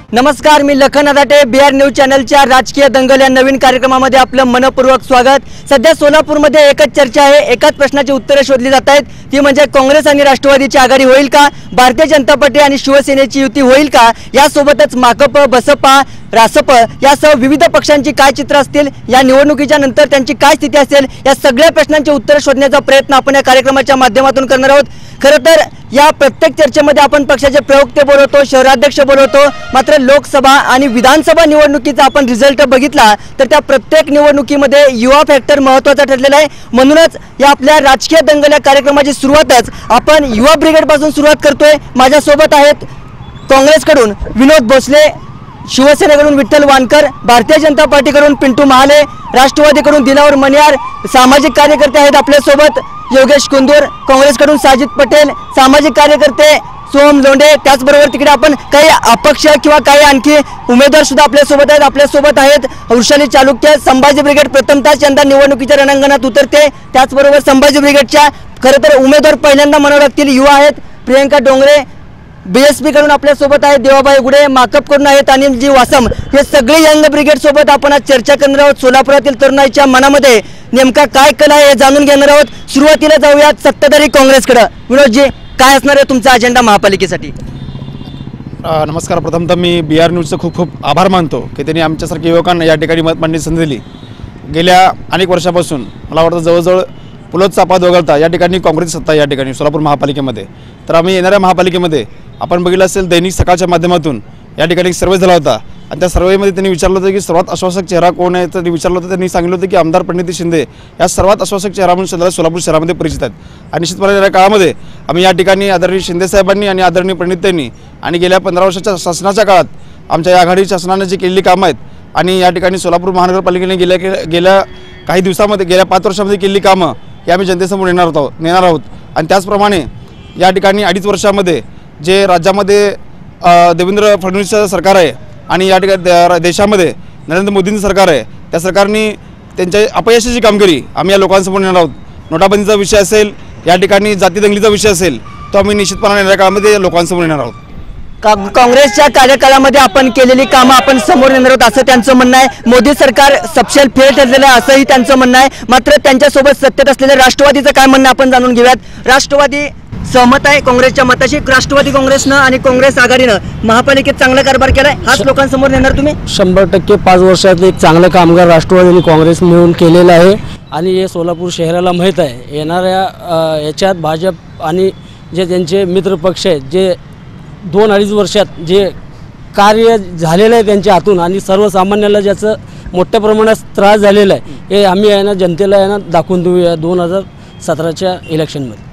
नमस्कार, मी लखन अदाटे, बिहार न्यूज चॅनलच्या राजकीय दंगल या नवीन कार्यक्रमामध्ये आपलं मनपूर्वक स्वागत। सध्या सोलापूरमध्ये एकच चर्चा आहे, एकाच प्रश्नाची उत्तरे शोधली जात आहेत, ती म्हणजे काँग्रेस आणि राष्ट्रवादीची आघाडी होईल का, भारतीय जनता पार्टी आणि शिवसेनेची युती होईल का, यासोबतच माकप, बसपा, रासप यासह विविध पक्षांची काय चित्र असतील, या निवडणुकीच्या नंतर त्यांची काय स्थिती असेल, या सगळ्या प्रश्नांची उत्तरे शोधण्याचा प्रयत्न आपण या कार्यक्रमाच्या माध्यमातून करणार आहोत। खरं तर या प्रत्येक चर्चेमध्ये आपण पक्षाचे प्रवक्ते बोलवतो, शहराध्यक्ष बोलवतो, मात्र लोकसभा आणि विधानसभा निवडणुकीचा आपण रिझल्ट बघितला तर त्या प्रत्येक निवडणुकीमध्ये युवा फॅक्टर महत्त्वाचा ठरलेला आहे। म्हणूनच या आपल्या राजकीय दंगल या कार्यक्रमाची सुरुवातच आपण युवा ब्रिगेडपासून सुरुवात करतोय। माझ्यासोबत आहेत काँग्रेसकडून विनोद भोसले, शिवसेनेकडून विठ्ठल वानकर, भारतीय जनता पार्टीकडून पिंटू महाले, राष्ट्रवादीकडून दिलावर मणियार, सामाजिक कार्यकर्ते आहेत आपल्यासोबत योगेश कुंदूर, काँग्रेसकडून साजिद पटेल, सामाजिक कार्यकर्ते सोहम लोंढे, त्याचबरोबर तिकडे आपण काही अपक्ष किंवा काही आणखी उमेदवार सुद्धा आपल्यासोबत आहेत वृषाली चालुक्य। संभाजी ब्रिगेड प्रथमतः यंदा निवडणुकीच्या रणांगणात उतरते, त्याचबरोबर संभाजी ब्रिगेडच्या खरं तर उमेदवार पहिल्यांदा म्हणावं लागतील युवा आहेत, प्रियंका डोंगरे, बीएसपी कडून आपल्यासोबत आहेत देवाबाई गुडे, माकप कडून आहेत अनिलजी वासम, हे सगळे यंग ब्रिगेड सोबत आपण आज चर्चा करणार आहोत। सोलापुरातील तरुणाईच्या मनामध्ये नेमका काय कल आहे हे जाणून घेणार आहोत। सुरुवातीला जाऊयात सत्ताधारी काँग्रेसकडे। विनोदजी, काय असणार आहे तुमचा अजेंडा महापालिकेसाठी? नमस्कार, प्रथमतः मी बिहार न्यूजचं खूप खूप आभार मानतो की त्यांनी आमच्यासारख्या युवकांना या ठिकाणी मत मांडण्याची संधी दिली। गेल्या अनेक वर्षापासून मला वाटतं जवळजवळ पुलत चापात वगळता या ठिकाणी काँग्रेस सत्ता या ठिकाणी सोलापूर महापालिकेमध्ये। तर आम्ही येणाऱ्या महापालिकेमध्ये आपण बघितलं असेल दैनिक सकाळच्या माध्यमातून या ठिकाणी एक सर्वे झाला होता आणि त्या सर्वेमध्ये त्यांनी विचारलं होतं की सर्वात आश्वासक चेहरा कोण आहे, तर त्यांनी विचारलं होतं, त्यांनी सांगितलं होतं की आमदार प्रणिती शिंदे या सर्वात आश्वासक चेहरा म्हणून सध्या सोलापूर शहरामध्ये परिचित आहेत। आणि निश्चितपणे या काळामध्ये आम्ही या ठिकाणी आदरणीय शिंदे साहेबांनी आणि आदरणीय प्रणितींनी आणि गेल्या 15 वर्षाच्या शासनाच्या काळात आमच्या या आघाडी शासनाने जी केलेली कामं आहेत आणि या ठिकाणी सोलापूर महानगरपालिकेने गेल्या काही दिवसामध्ये गेल्या 5 वर्षामध्ये केलेली कामं हे आम्ही जनतेसमोर नेणार आहोत। आणि त्याचप्रमाणे या ठिकाणी 2.5 वर्षामध्ये जे राज्यामध्ये देवेंद्र फडणवीसचं सरकार आहे आणि या ठिकाणी देशामध्ये नरेंद्र मोदींचं सरकार आहे, त्या सरकारने त्यांच्या अपयशाची कामगिरी आम्ही या लोकांसमोर नेणार आहोत। नोटाबंदीचा विषय असेल, या ठिकाणी जाती दंगलीचा विषय असेल, तो आम्ही निश्चितपणे येणाऱ्या काळामध्ये लोकांसमोर नेणार आहोत। काँग्रेसच्या कार्यकाळामध्ये आपण केलेली कामं आपण समोर नेणार आहोत असं त्यांचं म्हणणं आहे। मोदी सरकार सपशेल फेल ठरलेलं आहे असंही त्यांचं म्हणणं आहे। मात्र त्यांच्यासोबत सत्तेत असलेल्या राष्ट्रवादीचं काय म्हणणं आपण जाणून घेऊयात। राष्ट्रवादी सहमत आहे काँग्रेसच्या मताशी? राष्ट्रवादी काँग्रेसनं आणि काँग्रेस आघाडीनं महापालिकेत चांगला कारभार केलाय, हाच लोकांसमोर नेणार तुम्ही? 100% 5 वर्षात एक चांगलं कामगार राष्ट्रवादी आणि काँग्रेस मिळून केलेलं आहे आणि हे सोलापूर शहराला माहीत आहे। येणाऱ्या याच्यात भाजप आणि जे त्यांचे मित्रपक्ष आहेत, जे 2-2.5 वर्षात जे कार्य झालेलं आहे त्यांच्या हातून आणि सर्वसामान्याला ज्याचं मोठ्या प्रमाणात त्रास झालेला आहे, हे आम्ही आहे ना जनतेला आहे ना दाखवून देऊया 2017च्या इलेक्शनमध्ये।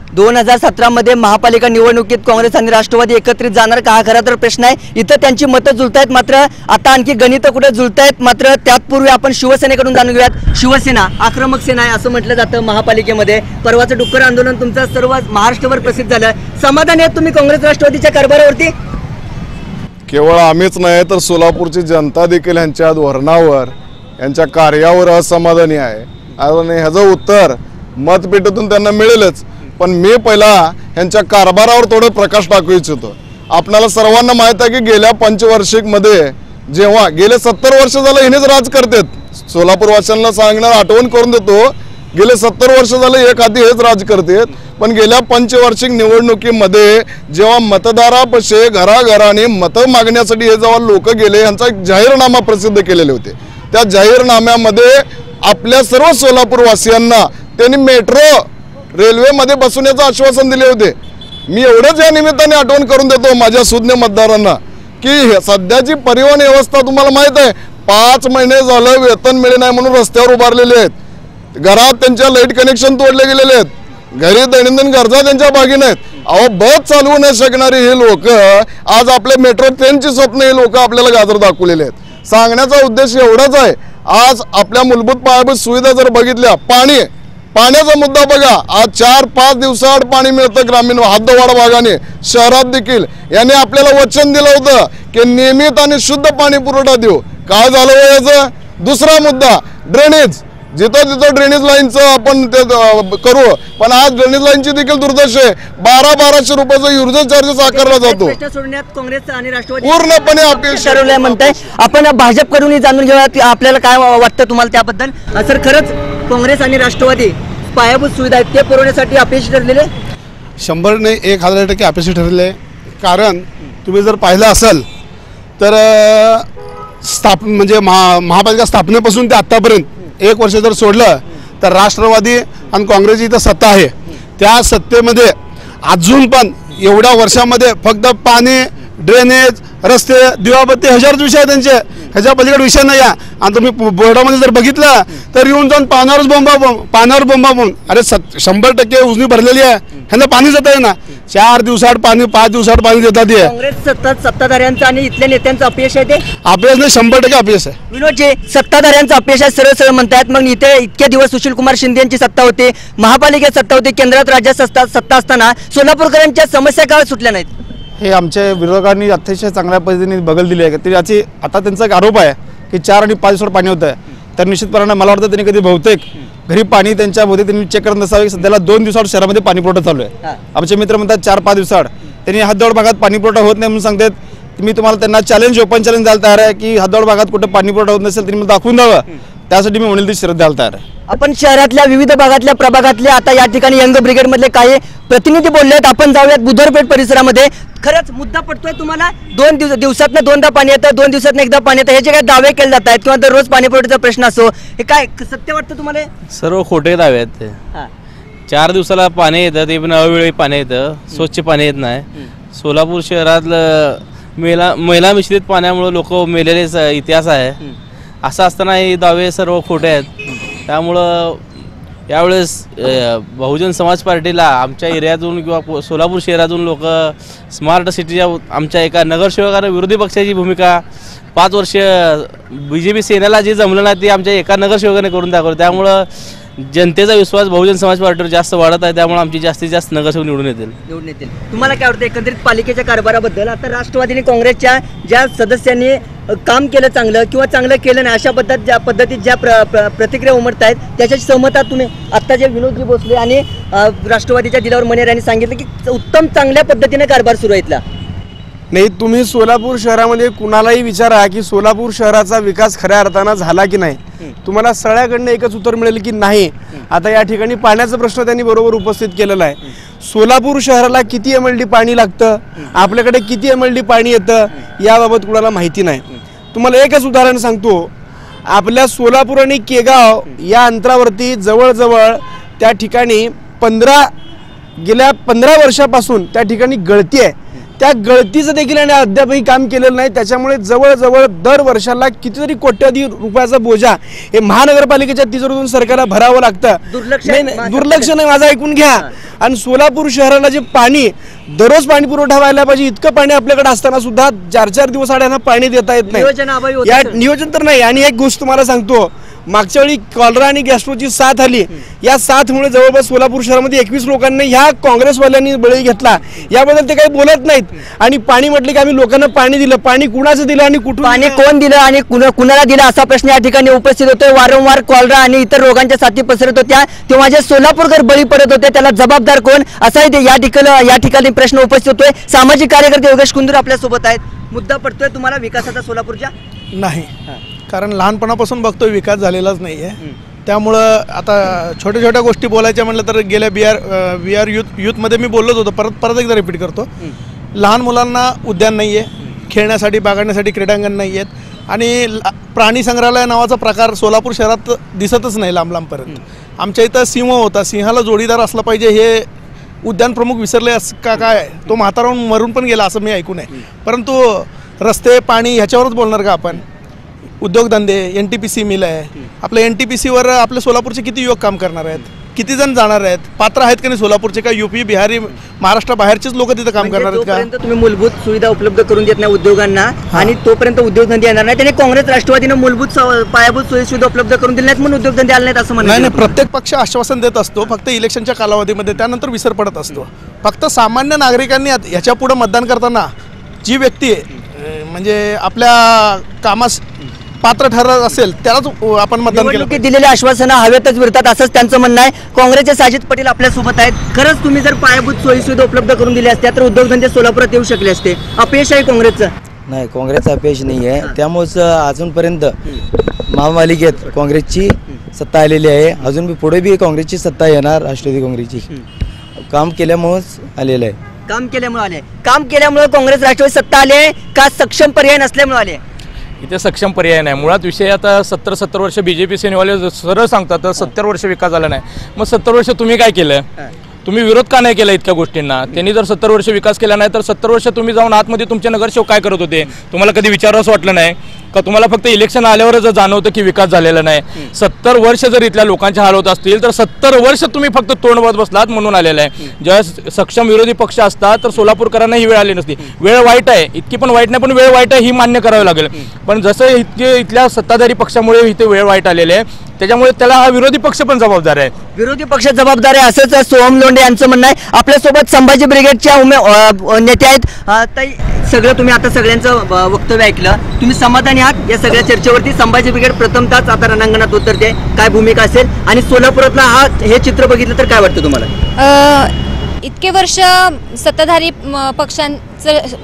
2017 मध्ये महापालिका निवडणुकीत काँग्रेस आणि राष्ट्रवादी एकत्रित जाणार का, हा खरा तर प्रश्न आहे। इथं त्यांची मतं जुळतायत, मात्र आता आणखी गणितं कुठे जुळतायत। मात्र त्यापूर्वी आपण शिवसेनेकडून जाणून घेऊयात। शिवसेना आक्रमक सेना आहे असं म्हटलं जातं महापालिकेमध्ये। परवाचं डुक्कर आंदोलन तुमचं सर्व महाराष्ट्रभर प्रसिद्ध झालं। समाधानी आहेत तुम्ही काँग्रेस राष्ट्रवादीच्या कारभारावरती? केवळ आम्हीच नाही तर सोलापूरची जनता देखील यांच्या धोरणावर, यांच्या कार्यावर असमाधानी आहे आणि ह्याचं उत्तर मतपेटीतून त्यांना मिळेलच। पण मी पहिला यांच्या कारभारावर थोडं प्रकाश टाकू इच्छितो। आपल्याला सर्वांना माहीत आहे की गेल्या पंचवार्षिकमध्ये जेव्हा गेले 70 वर्ष झालं हिनेच राज करतात, सोलापूरवासियांना सांगणार आठवण करून देतो, गेले 70 वर्ष झाले एक आधी हेच राज करतात। पण गेल्या पंचवार्षिक निवडणुकीमध्ये जेव्हा मतदारापाशी घराघराने मतं मागण्यासाठी हे जेव्हा लोक गेले, यांचा एक जाहीरनामा प्रसिद्ध केलेले होते। त्या जाहीरनाम्यामध्ये आपल्या सर्व सोलापूरवासियांना त्यांनी मेट्रो रेल्वेमध्ये बसवण्याचं आश्वासन दिले होते। मी एवढंच या निमित्ताने आठवण करून देतो माझ्या सुज्ञ मतदारांना की सध्याची परिवहन व्यवस्था तुम्हाला माहीत आहे, 5 महिने झालं वेतन मिळे नाही म्हणून रस्त्यावर उभारलेले आहेत, घरात त्यांच्या लाईट कनेक्शन तोडले गेलेले आहेत, घरी दैनंदिन गरजा त्यांच्या बागी नाहीत। अहो, बस चालवू न शकणारी हे लोक आज आपल्या मेट्रो ट्रेनची स्वप्न हे लोक आपल्याला गाजर दाखवलेले आहेत। सांगण्याचा उद्देश एवढाच आहे, आज आपल्या मूलभूत पायाभूत सुविधा जर बघितल्या, पाण्याचा मुद्दा बघा, आज 4-5 दिवसाआड पाणी मिळतं ग्रामीण हद्दवाढ भागाने, शहरात देखील। याने आपल्याला वचन दिलं होतं की नियमित आणि शुद्ध पाणी पुरवठा देऊ, काय झालं याचं? दुसरा मुद्दा ड्रेनेज जिथं तिथं ड्रेनेज लाईनचं आपण ते करू, पण आज ड्रेनेज लाईनची देखील दुर्दशा आहे. 1200 रुपयाचा युजर चार्जेस आकारला जातो. प्रश्न सोडण्यात काँग्रेस आणि राष्ट्रवादी पूर्णपणे अपयश ठरवलंय म्हणताय. आपण भाजपकडून जाणून घेऊया की आपल्याला काय वाटतं तुम्हाला त्याबद्दल. सर, खरंच काँग्रेस आणि राष्ट्रवादी पायाभूत सुविधा आहेत ते पुरवण्यासाठी अपयशी ठरलेले? 100 नाही 1000% अपयशी ठरले आहे. कारण तुम्ही जर पाहिलं असेल तर म्हणजे महापालिका स्थापनेपासून ते आत्तापर्यंत 1 वर्ष जर सोडलं तर राष्ट्रवादी आणि काँग्रेस इथं सत्ता आहे. त्या सत्तेमध्ये अजून पण एवढ्या वर्षामध्ये फक्त पाणी, ड्रेनेज, रस्ते, दिवाबत्ती ह्याच्यावरच विषय आहे त्यांचे. ह्याच्या पलीकडे विषय नाही आहे. आणि तुम्ही बोर्डामध्ये जर बघितलं तर येऊन जाऊन पाण्यावर बोंबा अरे 100% उजनी भरलेली आहे. ह्यांना पाणी जात आहे ना. 4 दिवसाआड पाणी, 5 दिवसाआड पाणी देतात. काँग्रेस सत्ताधाऱ्यांचं आणि इथल्या नेत्यांचं अपयश आहे ते? अपयश नाही, 100% अपयश आहे. विनोदजी, सत्ताधाऱ्यांचं अपयश आहे सरळ सरळ म्हणतायत. मग इथे इतके दिवस सुशीलकुमार शिंदे यांची सत्ता होती, महापालिकेत सत्ता होती, केंद्रात राज्यात सत्ता असताना सोलापूरकरांच्या समस्या का सुटल्या नाहीत? हे आमच्या विरोधकांनी अतिशय चांगल्या पद्धतीने बगल दिली आहे. तरी याची आता त्यांचा एक आरोप आहे की 4 आणि 5 दिवसात पाणी होतं आहे. तर निश्चितपणाने मला वाटतं त्यांनी कधी बहुतेक घरी पाणी त्यांच्यामध्ये त्यांनी चेक करत नसावे. सध्याला 2 दिवसाआड शहरामध्ये पाणी पुरवठा चालू आहे. आमचे मित्र म्हणतात 4-5 दिवसाआड त्यांनी हद्दवाढ भागात पाणी पुरवठा होत नाही म्हणून सांगतात. मी तुम्हाला त्यांना ओपन चॅलेंज द्यायला तयार आहे की हद्दवाढ भागात कुठं पाणी पुरवठा होत नसेल त्यांनी मला दाखवून द्यावं. त्यासाठी मी म्हणेल ती शरद द्यायला तयार आहे. आपण शहरातल्या विविध भागातल्या प्रभागातल्या आता या ठिकाणी यंग ब्रिगेड मधले काही प्रतिनिधी बोलले आहेत. आपण जाऊयात बुधवारपेठ परिसरामध्ये. खरंच मुद्दा पडतोय तुम्हाला? 2 दिवसातनं 2दा पाणी येतं, 2 दिवसातनं एकदा पाणी येतं, हे जे काही दावे केले जात आहेत किंवा दररोज पाणी पुरवठ्याचा प्रश्न असो, हे काय सत्य वाटतं तुम्हाला? सर्व खोटे दावे आहेत ते. 4 दिवसाला पाणी येतं, ते पण अवेळी पाणी येतं, स्वच्छ पाणी येत नाही. सोलापूर शहरातलं महिला मिश्रित पाण्यामुळे लोक मेलेले इतिहास आहे. असं असताना हे दावे सर्व खोटे आहेत. त्यामुळं यावेळेस बहुजन समाज पार्टीला आमच्या एरियातून किंवा सोलापूर शहरातून लोक स्मार्ट सिटीच्या आमच्या एका नगरसेवकाने विरोधी पक्षाची भूमिका 5 वर्ष BJP सेनेला जे जमलं नाही ते आमच्या एका नगरसेवकाने करून दाखवलं. त्यामुळं जनतेचा विश्वास बहुजन समाज पार्टीवर जास्त वाढत आहे. त्यामुळे आमची जास्तीत जास्त नगरसेवक निवडून येतील. तुम्हाला काय वाटतं एकंदरीत पालिकेच्या कारभाराबद्दल? आता राष्ट्रवादी आणि काँग्रेसच्या ज्या सदस्यांनी काम केलं चांगलं किंवा चांगलं केलं नाही अशा पद्धतीत ज्या प्रतिक्रिया उमटत आहेत त्याच्याशी सहमत आहात तुम्ही? आत्ता जे विनोदजी भोसले आणि राष्ट्रवादीच्या दिलावर मनेर यांनी सांगितलं की उत्तम चांगल्या पद्धतीने कारभार सुरू आहे इथला. नाही, तुम्ही सोलापूर शहरामध्ये कुणालाही विचारा की सोलापूर शहराचा विकास खऱ्या अर्थानं झाला की नाही, तुम्हाला सगळ्याकडनं एकच उत्तर मिळेल की नाही. आता या ठिकाणी पाण्याचा प्रश्न त्यांनी बरोबर उपस्थित केलेला आहे. सोलापूर शहराला किती MLD पाणी लागतं, आपल्याकडे किती MLD पाणी येतं याबाबत कुणाला माहिती नाही. तुम्हाला एकच उदाहरण सांगतो. आपल्या सोलापूर आणि केगाव या अंतरावरती जवळजवळ त्या ठिकाणी गेल्या 15 वर्षापासून त्या ठिकाणी गळती आहे. त्या गळतीचं देखील आणि अद्यापही काम केलेलं नाही. त्याच्यामुळे जवळजवळ दर वर्षाला कितीतरी कोट्यवधी रुपयाचा बोजा हे महानगरपालिकेच्या तिजोरीतून सरकारला भरावं लागतं. दुर्लक्ष नाही, माझं ऐकून घ्या. आणि सोलापूर शहराला जे पाणी दररोज पाणी पुरवठा व्हायला पाहिजे इतकं पाणी आपल्याकडे असताना सुद्धा 4-4 दिवस आड्यांना पाणी देता येत नाही. या नियोजन तर नाही. आणि एक गोष्ट तुम्हाला सांगतो, मागच्या वेळी कॉलरा आणि गॅस्ट्रोची साथ आली. या साथमुळे जवळपास सोलापूर शहरामध्ये 21 लोकांनी ह्या काँग्रेसवाल्यांनी बळी घेतला. याबद्दल ते काही बोलत नाहीत. आणि पाणी म्हटलं की आम्ही लोकांना पाणी दिलं. पाणी कुणाचं दिलं आणि कुठून पाणी कोण दिलं आणि कुणाला दिलं असा प्रश्न या ठिकाणी उपस्थित होतोय. वारंवार कॉलरा आणि इतर रोगांच्या साथी पसरत होत्या तेव्हा जे सोलापूरकर बळी पडत होते त्याला जबाबदार कोण असाही या ठिकाणी प्रश्न उपस्थित होतोय. सामाजिक कार्यकर्ते योगेश कुंदूर आपल्या सोबत आहेत. मुद्दा पडतोय तुम्हाला विकासाचा सोलापूरच्या? नाही, कारण लहानपणापासून बघतोय विकास झालेलाच नाही आहे. त्यामुळं आता छोट्या छोट्या गोष्टी बोलायच्या म्हटलं तर गेल्या BR यूथमध्ये मी बोललोच होतो, परत एकदा रिपीट करतो. लहान मुलांना उद्यान नाही आहे, खेळण्यासाठी बागडण्यासाठी क्रीडांगण नाही आहेत आणि प्राणी संग्रहालय नावाचा प्रकार सोलापूर शहरात दिसतच नाही लांबपर्यंत. आमच्या इथं सिंह होता, सिंहाला जोडीदार असला पाहिजे हे उद्यान प्रमुख विसरले का काय? तो म्हाताराहून मरून पण गेला असं मी ऐकून आहे. परंतु रस्ते पाणी ह्याच्यावरच बोलणार का आपण? उद्योगधंदे, NTPC मिल आहे. आपल्या NTPCवर आपल्या सोलापूरचे किती युवक काम करणार आहेत? किती जण जाणार आहेत? पात्र आहेत का नाही सोलापूरचे? का UP बिहारी महाराष्ट्र बाहेरचेच लोक तिथे काम करणार आहेत का? तुम्ही मूलभूत सुविधा उपलब्ध करून देत नाही उद्योगांना आणि तोपर्यंत उद्योगधंदे येणार नाही. त्याने काँग्रेस राष्ट्रवादीनं मूलभूत पायाभूत सोयी सुविधा उपलब्ध करून दिल्या नाहीत म्हणून उद्योगधंदे आले नाहीत असं म्हणणं नाही. प्रत्येक पक्ष आश्वासन देत असतो फक्त इलेक्शनच्या कालावधीमध्ये, त्यानंतर विसर पडत असतो. फक्त सामान्य नागरिकांनी ह्याच्या पुढे मतदान करताना जी व्यक्ती म्हणजे आपल्या कामास पात्र ठरत असेल त्यालाच आपण मतदान केलं निवडणुकीत दिलेल्या आश्वासनं हवेतच विरतात असंच त्यांचं म्हणणं आहे. काँग्रेसचे साजिद पटेल आपल्या सोबत आहेत. खरंच तुम्ही जर पायाभूत सोयीसुविधा उपलब्ध करून दिल्या असत्या तर उद्योगधंदे सोलापुरात येऊ शकले असते. अपयश आहे काँग्रेसचं. नाही, काँग्रेसचा अपयश नाही आहे. त्यामुळेच अजूनपर्यंत महापालिकेत काँग्रेसची सत्ता आलेली आहे. अजून बी पुढे बी काँग्रेसची सत्ता येणार. राष्ट्रवादी काँग्रेसची काम केल्यामुळेच आलेलं आहे. काम केल्यामुळे आले. काम केल्यामुळे काँग्रेस राष्ट्रवादी सत्ता आले का सक्षम पर्याय नसल्यामुळे आले? इथे सक्षम पर्याय नाही. मुळात विषय आता 70 वर्ष BJP सेनेवाले सरळ सांगतात तर 70 वर्ष विकास झाला नाही. मग 70 वर्ष तुम्ही काय केलं? तुम्ही विरोध का नाही केला इतक्या गोष्टींना? त्यांनी जर 70 वर्ष विकास केला नाही तर 70 वर्ष तुम्ही जाऊन आतमध्ये तुमचे नगरसेवक काय करत होते? तुम्हाला कधी विचारावंच वाटलं नाही का? तुम्हाला फक्त इलेक्शन आल्यावरच जाणवतं की विकास झालेला नाही. 70 वर्ष जर इथल्या लोकांचे हाल होत असतील तर 70 वर्ष तुम्ही फक्त तोंड बघत बसलात म्हणून आलेलं आहे. जेव्हा सक्षम विरोधी पक्ष असतात तर सोलापूरकरांना ही वेळ आली नसती. वेळ वाईट आहे, इतकी पण वाईट नाही, पण वेळ वाईट आहे ही मान्य करावी लागेल. पण जसं इथल्या सत्ताधारी पक्षामुळे इथे वेळ वाईट आलेले आहे त्याच्यामुळे त्याला हा विरोधी पक्ष पण जबाबदार आहे. विरोधी पक्ष जबाबदार आहे असंच सोहम लोंढे यांचं म्हणणं आहे. आपल्यासोबत संभाजी ब्रिगेडच्या नेते आहेत. ताई, सगळं तुम्ही आता सगळ्यांचं वक्तव्य ऐकलं. तुम्ही समाधानी आहात या सगळ्या चर्चेवरती? संभाजी ब्रिगेड प्रथमतःच आता रणांगणात उतरते, काय भूमिका असेल? आणि सोलापुरातला हे चित्र बघितलं तर काय वाटतं तुम्हाला? इतके वर्ष सत्ताधारी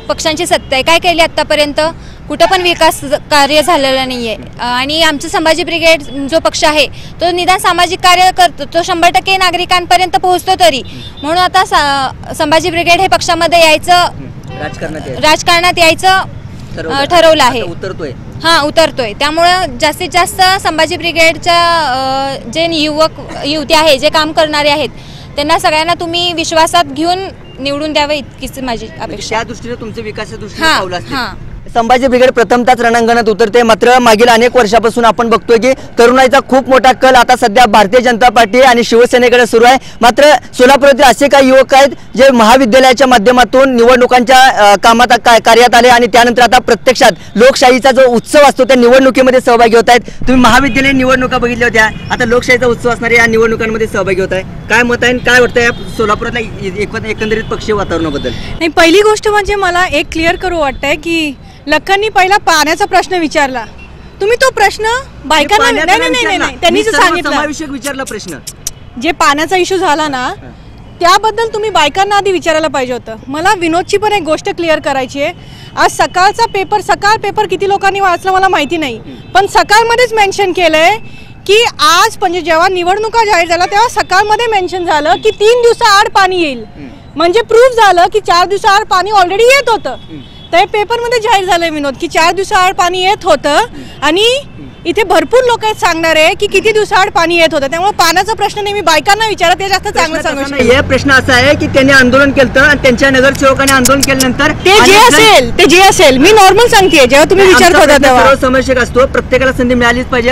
पक्षांची सत्ता आहे. काय केली आतापर्यंत? कुठं पण विकास कार्य झालेलं नाही आहे. आणि आमचं संभाजी ब्रिगेड जो पक्ष आहे तो निदान सामाजिक कार्य करतो, तो 100% नागरिकांपर्यंत पोहोचतो तरी. म्हणून आता संभाजी ब्रिगेड हे पक्षामध्ये यायचं, राजकारणात यायचं ठरवलं आहे. उतरतोय. त्यामुळं जास्तीत जास्त संभाजी ब्रिगेडच्या जे युवती आहे, जे काम करणारे आहेत, त्यांना सगळ्यांना तुम्ही विश्वासात घेऊन निवडून द्यावं इतकीच माझी अपेक्षा. त्या दृष्टीने तुमचं विकासाच्या दृष्टीने संभाजी ब्रिगेड प्रथमतःच रणांगणात उतरते. मात्र मागील अनेक वर्षापासून आपण बघतोय की तरुणाईचा खूप मोठा कल आता सध्या भारतीय जनता पार्टी आणि शिवसेनेकडे सुरू आहे. मात्र सोलापुरातील असे काही युवक आहेत जे महाविद्यालयाच्या माध्यमातून निवडणुकांच्या कामात कार्यात आले आणि त्यानंतर आता प्रत्यक्षात लोकशाहीचा जो उत्सव असतो त्या निवडणुकीमध्ये सहभागी होत आहेत. तुम्ही महाविद्यालयीन निवडणुका बघितल्या होत्या, आता लोकशाहीचा उत्सव असणाऱ्या या निवडणुकांमध्ये सहभागी होत आहे. काय मत आहे, काय वाटतं या सोलापुरातल्या एकंदरीत पक्षीय वातावरणाबद्दल? नाही, पहिली गोष्ट म्हणजे मला एक क्लिअर करू वाटतंय की लखननी पहिला पाण्याचा प्रश्न विचारला. तुम्ही तो प्रश्न बायकांना नाही त्यांनी सांगितलं विचारला प्रश्न जे पाण्याचा इश्यू झाला ना त्याबद्दल तुम्ही बायकांना आधी विचारायला पाहिजे होतं. मला विनोदची पण एक गोष्ट क्लिअर करायची आहे. आज सकाळ पेपर किती लोकांनी वाचला मला माहिती नाही, पण सकाळमध्येच मेन्शन केलंय की आज म्हणजे जेव्हा निवडणुका जाहीर झाला तेव्हा सकाळमध्ये मेन्शन झालं की 3 दिवसाआड पाणी येईल. म्हणजे प्रूफ झालं की 4 दिवसाआड पाणी ऑलरेडी येत होतं. तर पेपरमध्ये जाहीर झालंय विनोद की 4 दिवसाआड पाणी येत होतं आणि इथे भरपूर लोक आहेत सांगणार आहे की किती दिवसाआड पाणी येत होतं. त्यामुळे पाण्याचा प्रश्न नेहमी बायकांना विचारा, ते जास्त चांगलं सांगू शकतात. हे प्रश्न असा आहे की त्यांनी आंदोलन केलं आणि त्यांच्या नगरसेवकांनी आंदोलन केल्यानंतर ते जे असेल मी नॉर्मल सांगते जेव्हा तुम्ही विचारत होता तेव्हा सर्वसमावेशक असतो, प्रत्येकाला संधी मिळालीच पाहिजे.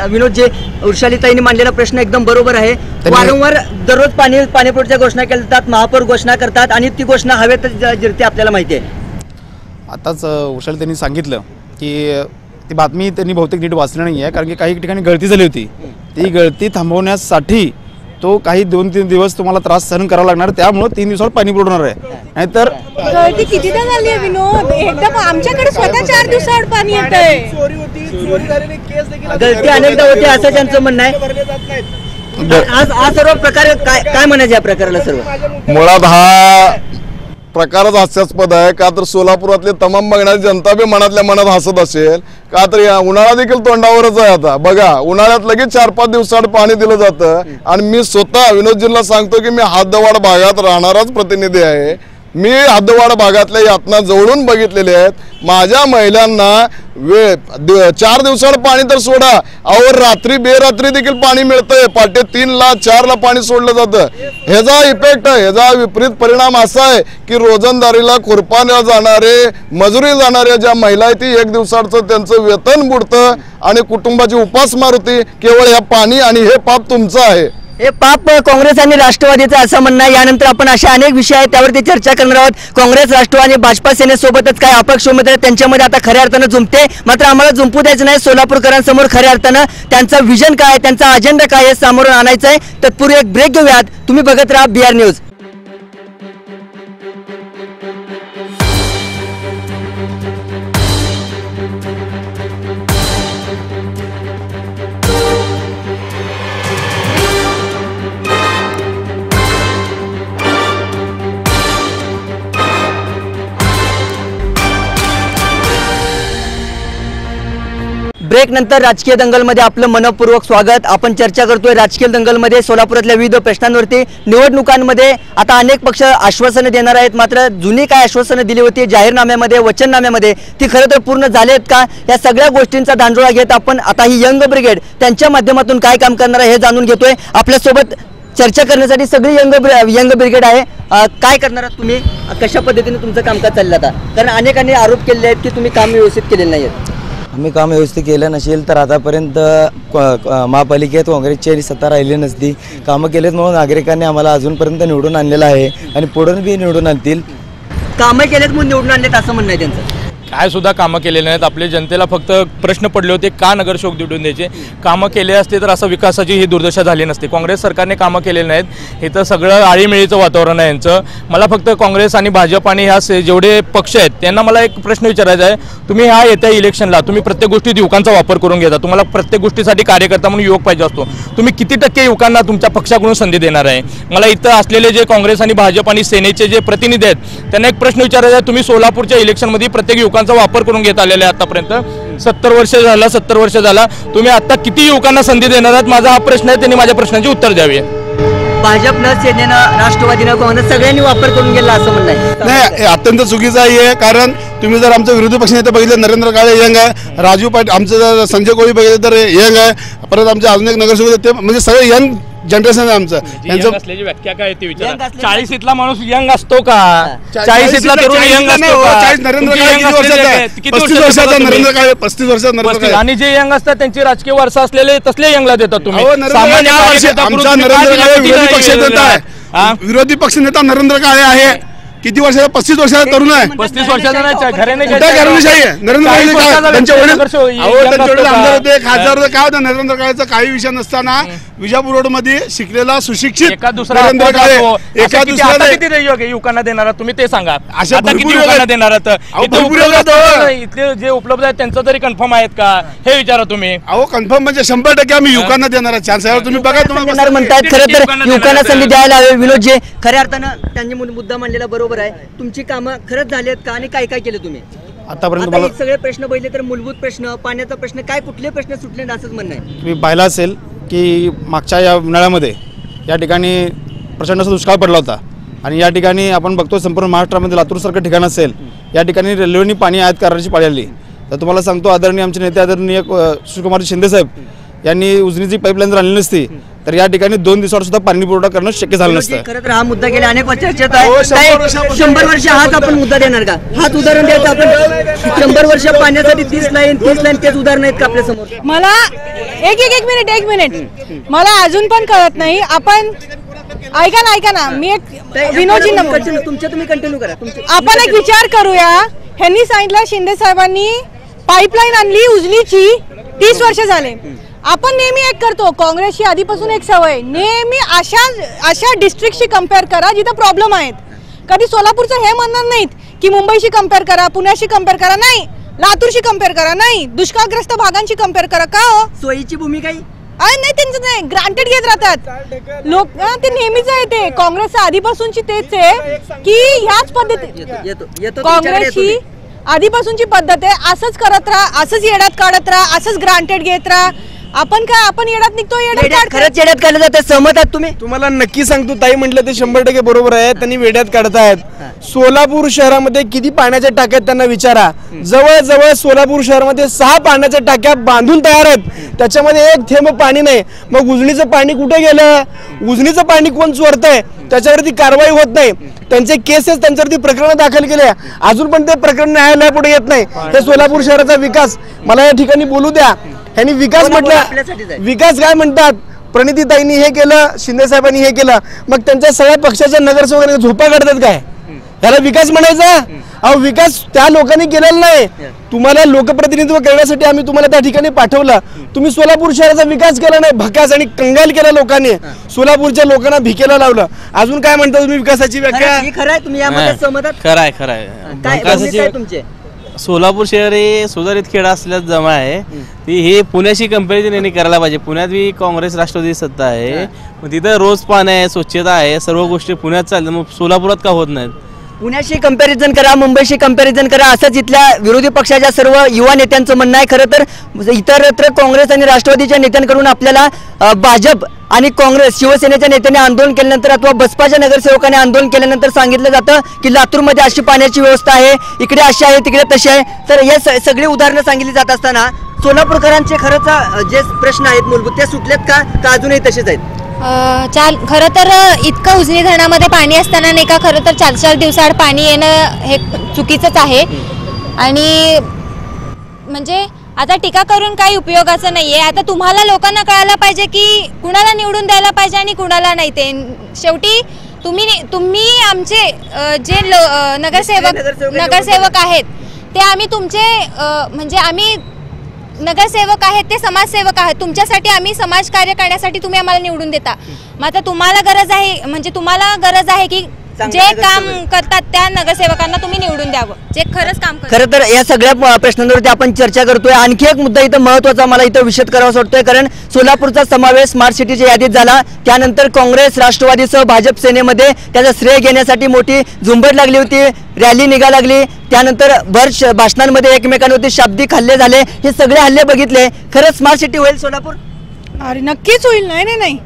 विनोद, जे उर्शालीताईंनी मांडलेला प्रश्न एकदम बरोबर आहे. वारंवार दररोज पाणीपुरवठ्याच्या घोषणा केल्या जातात, महापौर घोषणा करतात आणि ती घोषणा हवेत जिरते, आपल्याला माहिती आहे. आताच उर्शाली त्यांनी सांगितलं की ती बातमी त्यांनी बहुतेक नीट वाचली नाही आहे, कारण की काही ठिकाणी गळती झाली होती. ती गळती थांबवण्यासाठी तो काही 2-3 दिवस तुम्हाला त्रास सहन करावा लागणार. त्यामुळे 3 दिवसावर पाणी पुरवणार आहे. नाहीतर गळती कितीदा झाली आहे विनोद? एकदम आमच्याकडे स्वतः 4 दिवसाआड पाणी येत आहे. गळती अनेकदा होते असं त्यांचं म्हणणं आहे. आज सर्व प्रकार काय म्हणायचे या प्रकाराला? सर्व मुळात हा प्रकारच हास्यास्पद आहे. का तर सोलापुरातली तमाम बघणारी जनता बी मनातल्या मनात हसत असेल. का तर उन्हाळा देखील तोंडावरच आहे. आता बघा, उन्हाळ्यात लगेच 4-5 दिवसाआड पाणी दिलं जातं. आणि मी स्वतः विनोदजींना सांगतो की मी हद्दवाड भागात राहणाराच प्रतिनिधी आहे. मी हद्दवाड भागातल्या यातना जवळून बघितलेले आहेत. माझ्या महिलांना 4 दिवसाआड पाणी तर सोडा, अहो रात्री बेरात्री देखील पाणी मिळतंय. पहाटे 3ला 4ला पाणी सोडलं जातं. ह्याचा इफेक्ट आहे, ह्याचा विपरीत परिणाम असा आहे की रोजंदारीला खुरपाला जाणारे, मजुरी जाणाऱ्या ज्या महिला आहेत ती 1 दिवसाचं त्यांचं वेतन बुडतं आणि कुटुंबाची उपासमार होती. केवळ हे पाणी आणि हे पाप तुमचं आहे. हे पाप काँग्रेस आणि राष्ट्रवादीचं असं म्हणणं आहे. यानंतर आपण असे अनेक विषय आहेत त्यावरती चर्चा करणार आहोत. काँग्रेस, राष्ट्रवादी, भाजपा सेनेसोबतच काही अपक्ष उमेदवार त्यांच्यामध्ये आता खऱ्या अर्थानं जुंपते. मात्र आम्हाला जुंपू द्यायचं नाही. सोलापूरकरांसमोर खऱ्या अर्थानं त्यांचं विजन काय, त्यांचा अजेंडा काय हे समोर आणायचं आहे. तत्पूर्वी एक ब्रेक घेऊयात. तुम्ही बघत राहा BR न्यूज. ब्रेक नंतर राजकीय दंगलमध्ये आपलं मनपूर्वक स्वागत. आपण चर्चा करतोय राजकीय दंगलमध्ये सोलापुरातल्या विविध प्रश्नांवरती. निवडणुकांमध्ये आता अनेक पक्ष आश्वासनं देणार आहेत, मात्र जुनी काय आश्वासनं दिली होती जाहीरनाम्यामध्ये, वचननाम्यामध्ये, ती खरं तर पूर्ण झाली आहेत का, या सगळ्या गोष्टींचा धांडोळा घेत आपण आता ही यंग ब्रिगेड त्यांच्या माध्यमातून काय काम करणार आहे हे जाणून घेतोय. आपल्यासोबत चर्चा करण्यासाठी सगळी यंग ब्रिगेड आहे. काय करणार आहात तुम्ही, कशा पद्धतीने तुमचं कामकाज चाललं आता, कारण अनेकांनी आरोप केले आहेत की तुम्ही काम व्यवस्थित केलेलं नाही आहेत. आम्ही काम व्यवस्थित केलं नसेल तर आतापर्यंत महापालिकेत काँग्रेसची सत्ता राहिली नसती. कामं केलेत म्हणून नागरिकांनी आम्हाला अजूनपर्यंत निवडून आणलेलं आहे आणि पुढून बी निवडून आणतील. कामं केलेत म्हणून निवडून आणलेत असं म्हणणं आहे त्यांचं. काय सुद्धा कामं केलेले नाहीत. आपल्या जनतेला फक्त प्रश्न पडले होते का नगरसेवक निवडून द्यायचे. कामं केले असते तर असं विकासाची ही दुर्दशा झाली नसती. काँग्रेस सरकारने कामं केलेली नाहीत. हे तर सगळं आळीमिळीचं वातावरण आहे यांचं. मला फक्त काँग्रेस आणि भाजप आणि ह्या जेवढे पक्ष आहेत त्यांना मला एक प्रश्न विचारायचा आहे. तुम्ही ह्या येत्या इलेक्शनला तुम्ही प्रत्येक गोष्टीत युवकांचा वापर करून घेता. तुम्हाला प्रत्येक गोष्टीसाठी कार्यकर्ता म्हणून युवक पाहिजे असतो. तुम्ही किती टक्के युवकांना तुमच्या पक्षाकडून संधी देणार आहे. मला इथं असलेले जे काँग्रेस आणि भाजप आणि सेनेचे जे प्रतिनिधी आहेत त्यांना एक प्रश्न विचारायचा आहे. तुम्ही सोलापूरच्या इलेक्शनमध्ये प्रत्येक युवकांचा वापर करून घेत आलेले आतापर्यंत 70 वर्ष झाला. तुम्ही आता किती युवकांना संधी देणार आहात, माझा हा प्रश्न आहे. त्यांनी माझ्या प्रश्नाची उत्तर द्यावी. भाजपनं, सेनेनं, राष्ट्रवादीनं, काँग्रेस सगळ्यांनी वापर करून गेला असं म्हणणं आहे. नाही, अत्यंत चुकीचं आहे. कारण तुम्ही जर आमचं विरोधी पक्षनेते बघितलं, नरेंद्र काळे यंग आहे, राजू पाटील, आमचं जर संजय कोळी बघितलं तर यंग आहे, परत आमचे अजून एक नगरसेवक ते म्हणजे सगळे यंग जनरेशन आहे आमचं. यंग असल्याची व्याख्या काय ती विचारा. 40 इथला माणूस यंग असतो का? 40 इथला तरुण यंग असतो का? 40 नरेंद्र काळे किती वर्षाचा आहे? 35 वर्षाचा नरेंद्र काळे, 35 वर्षाचा नरेंद्र काळे. आणि जे यंग असतात त्यांची राजकीय वारसा असलेले तसले यंगला देतात तुम्ही. सामान्य आमचा नरेंद्र काळे विरोधी पक्ष नेता आहे. विरोधी पक्ष नेता नरेंद्र काळे आहे. किती वर्षाचा? 35 वर्षाचा तरुण आहे. 35 वर्षाचा नाही. घराणेशाही आहे. नरेंद्र काळे त्यांच्या वडील आमदार होते, खासदार होते. काय होतं नरेंद्र काळेचा काही विषय नसताना विजापूर रोड मध्ये शिकलेला सुशिक्षित नरेंद्र काळे एका दुसऱ्या युवकांना देणार तुम्ही ते सांगा. अशा किती युवकांना देणार इथले जे उपलब्ध आहेत त्यांचं तरी कन्फर्म आहेत का हे विचारा तुम्ही. अहो कन्फर्म म्हणजे 100% आम्ही युवकांना देणार चान्स आहे. तुम्ही बघा तुम्हाला म्हणतात खरं तर युवकांना संधी द्यायला हवी. विनोद जे खऱ्या अर्थानं त्यांनी मुद्दा मांडलेला बरोबर आहे. तुमची कामं खरंच झाली आहेत का आणि काय काय केलं तुम्ही आतापर्यंत? आता सगळे प्रश्न बघितले तर मूलभूत प्रश्न, पाण्याचा प्रश्न, काय कुठले प्रश्न सुटले असंच म्हणणं आहे. तुम्ही पाहिलं असेल की मागच्या या उन्हाळ्यामध्ये या ठिकाणी प्रचंड असा दुष्काळ पडला होता आणि या ठिकाणी आपण बघतो संपूर्ण महाराष्ट्रामध्ये लातूरसारखं ठिकाण असेल या ठिकाणी रेल्वेने पाणी आयात करण्याची पाळी आली. तर तुम्हाला सांगतो आदरणीय आमचे नेते आदरणीय सुशीलकुमार शिंदे साहेब यांनी उजनीची पाईपलाईन जर आणली नसती तर या ठिकाणी 2 दिवसावर सुद्धा पाणी पुरवठा करणं शक्य झालं नसतं. खरं तर हा मुद्दा गेल्या अनेक चर्चेत आहे. 100 वर्ष हाच आपण मुद्दा देणार का? हाच उदाहरण द्यायचं आपण. 100 वर्ष पाण्यासाठी 30 लाईन तेच उदाहरण आहेत का आपल्या समोर? मला एक मिनिट मला अजून पण कळत नाही. आपण ऐका ना मी एक विनोदजी तुम्ही कंटिन्यू करा. आपण एक विचार करूया. ह्यांनी सांगितलं शिंदे साहेबांनी पाईपलाईन आणली उजनीची, 30 वर्ष झाले. आपण नेहमी एक करतो, काँग्रेसची आधीपासून एक सवय, नेहमी अशा डिस्ट्रिक्टशी कम्पेअर करा जिथं प्रॉब्लेम आहेत. कधी सोलापूरचं हे म्हणणार नाहीत की मुंबईशी कम्पेअर करा, पुण्याशी कम्पेअर करा, नाही लातूरशी कम्पेअर करा, नाही दुष्काळग्रस्त भागांशी कम्पेअर करा. का हो? सोयीची भूमिका नाही त्यांचं नाही, ग्रांटेड घेत राहतात लोक. ते नेहमीच आहे. ते काँग्रेसचं आधीपासूनची तेच आहे की ह्याच पद्धती काँग्रेसची आधीपासूनची पद्धत आहे. असंच करत राहा, असंच येड्यात काढत राहा, असंच ग्रांटेड घेत राहा. आपण येड्यात निघतो, खरंच येड्यात काढलं जातं. सहमत आहात तुम्ही? तुम्हाला नक्की सांगतो, ताई म्हटलं ते 100% बरोबर आहे. त्यांनी वेड्यात काढतायत. सोलापूर शहरामध्ये किती पाण्याच्या टाक्यात त्यांना विचारा. जवळजवळ सोलापूर शहरामध्ये 6 पाण्याच्या टाक्या बांधून तयार आहेत, त्याच्यामध्ये एक थेंब पाणी नाही. मग उजनीचं पाणी कुठे गेलं? उजनीचं पाणी कोण चोरतंय त्याच्यावरती कारवाई होत नाही. त्यांचे केसेस त्यांच्यावरती प्रकरण दाखल केले, अजून पण ते प्रकरण न्यायालयापुढे येत नाही. हे सोलापूर शहराचा विकास मला या ठिकाणी बोलू द्या. ह्यांनी विकास म्हटलं, विकास काय म्हणतात? प्रणितीताईंनी हे केलं, शिंदे साहेबांनी हे केलं, मग त्यांच्या सगळ्या पक्षाच्या नगरसेवकांनी झोपा काढतात काय? याला विकास म्हणायचा? अहो विकास त्या लोकांनी केलेला नाही. तुम्हाला लोकप्रतिनिधित्व करण्यासाठी आम्ही तुम्हाला त्या ठिकाणी पाठवलं. तुम्ही सोलापूर शहराचा विकास केला नाही, भकास आणि कंगाल केला लोकांनी. सोलापूरच्या लोकांना भिकेला लावलं. अजून काय म्हणता तुम्ही विकासाची व्याख्या? खरं आहे, तुम्ही यामध्ये सहमत आहात? खरं आहे. काय तुमचे सोलापूर शहर हे सुधारित खेडा असल्यास जमा आहे. ती हे पुण्याशी कंपॅरिझन यांनी करायला पाहिजे. पुण्यात बी काँग्रेस राष्ट्रवादी सत्ता आहे, मग तिथं रोज पाणी आहे, स्वच्छता आहे, सर्व गोष्टी पुण्यात चालतात, मग सोलापुरात का होत नाहीत? पुण्याशी कंपॅरिझन करा, मुंबईशी कंपॅरिझन करा, असंच इथल्या विरोधी पक्षाच्या सर्व युवा नेत्यांचं म्हणणं आहे. खरं तर इतरत्र काँग्रेस आणि राष्ट्रवादीच्या नेत्यांकडून आपल्याला भाजप आणि काँग्रेस शिवसेनेच्या नेत्यांनी आंदोलन केल्यानंतर अथवा बसपाच्या नगरसेवकांनी आंदोलन केल्यानंतर सांगितलं जातं की लातूरमध्ये अशी पाण्याची व्यवस्था आहे, इकडे अशी आहे, तिकडे तशी आहे. तर हे सगळी उदाहरणं सांगितली जात असताना सोलापूरकरांचे खरंच जे प्रश्न आहेत मूलभूत ते सुटलेत का अजूनही तसेच आहेत? खरं तर इतकं उजनी धरणामध्ये पाणी असताना नाही का, खरं तर 4-4 दिवसाआड पाणी येणं हे चुकीचंच आहे. आणि म्हणजे आता टीका करून काही उपयोगाचं नाही आहे. आता तुम्हाला लोकांना कळायला पाहिजे की कुणाला निवडून द्यायला पाहिजे आणि कुणाला नाही. ते शेवटी तुम्ही आमचे जे नगरसेवक आहेत ते आम्ही तुमचे म्हणजे आम्ही नगरसेवक आहेत, ते समाजसेवक आहेत. तुमच्यासाठी आम्ही समाजकार्य करण्यासाठी तुम्ही आम्हाला निवडून देता. मग आता तुम्हाला गरज आहे, म्हणजे तुम्हाला गरज आहे की जे काम करतात त्या नगरसेवकांना तुम्ही निवडून द्यावं, जे खरंच काम करतात. खरं तर या सगळ्या प्रश्नांवरती आपण चर्चा करतोय. आणखी एक मुद्दा इथं महत्त्वाचा मला इथं विशद करावासा वाटतोय, कारण सोलापूरचा समावेश स्मार्ट सिटीच्या यादीत झाला. त्यानंतर काँग्रेस राष्ट्रवादीसह भाजप सेनेमध्ये त्याचं श्रेय घेण्यासाठी मोठी झुंबड लागली होती, रॅली निघा लागली. त्यानंतर भर भाषणांमध्ये एकमेकांवरती शाब्दिक हल्ले झाले. हे सगळे हल्ले बघितले. खरंच स्मार्ट सिटी होईल सोलापूर? अरे नक्कीच होईल. नाही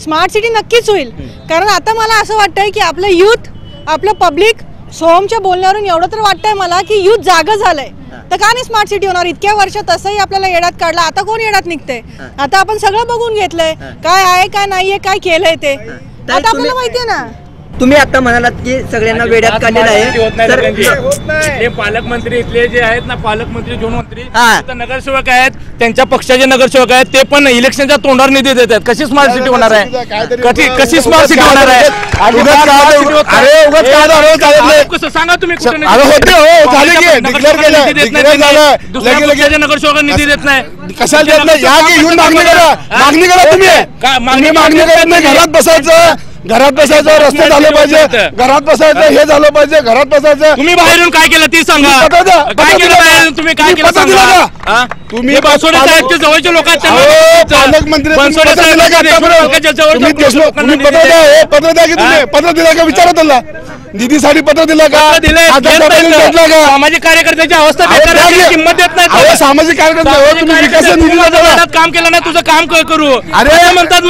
स्मार्ट सिटी नक्कीच होईल. कारण आता मला असं वाटतंय की आपलं यूथ, आपलं पब्लिक, सोहमच्या बोलण्यावरून एवढं तर वाटतंय मला की यूथ जागा झालंय. तर का नाही स्मार्ट सिटी होणार? इतक्या वर्ष तसंही आपल्याला येड्यात काढला, आता कोण येड्यात निघतंय? आता आपण सगळं बघून घेतलंय, काय आहे काय नाहीये, काय केलंय ते आता आपल्याला माहितीये ना. तुम्ही आता म्हणालात की सगळ्यांना वेड्यात काढलेलं आहे. हे पालकमंत्री इथले जे आहेत ना, पालकमंत्री गृहमंत्री नगरसेवक आहेत, त्यांच्या पक्षाचे नगरसेवक आहेत, ते पण इलेक्शनच्या तोंडावर निधी देतात. कशी स्मार्ट सिटी होणार आहे? कशी स्मार्ट सिटी होणार आहे? सांगा तुम्ही. नगरसेवक निधी देत नाही, कशाला देत नाही? मागणी करा तुम्ही. मागणी करत नाही. घरात बसायचं, रस्ते झाले पाहिजे, घरात बसायचं, हे झालं पाहिजे, घरात बसायचं. तुम्ही बाहेरून काय केलं ती सांगा. काय केलं बाहेरून? तुम्ही काय केलं सांगा. तुम्ही बनसोडे साहेबच्या जवळचे लोक आहेत, पालकमंत्री बनसोडे साहेब पत्र द्या की तुम्ही पत्र दिलं का? विचारा त्याला निधीसाठी पत्र दिलं का? सामाजिक कार्यकर्त्याची अवस्था किंमत देत नाही. सामाजिक कार्यकर्ते तुम्ही विकास निधीला काम केलं नाही, तुझं काम करू. अरे म्हणतात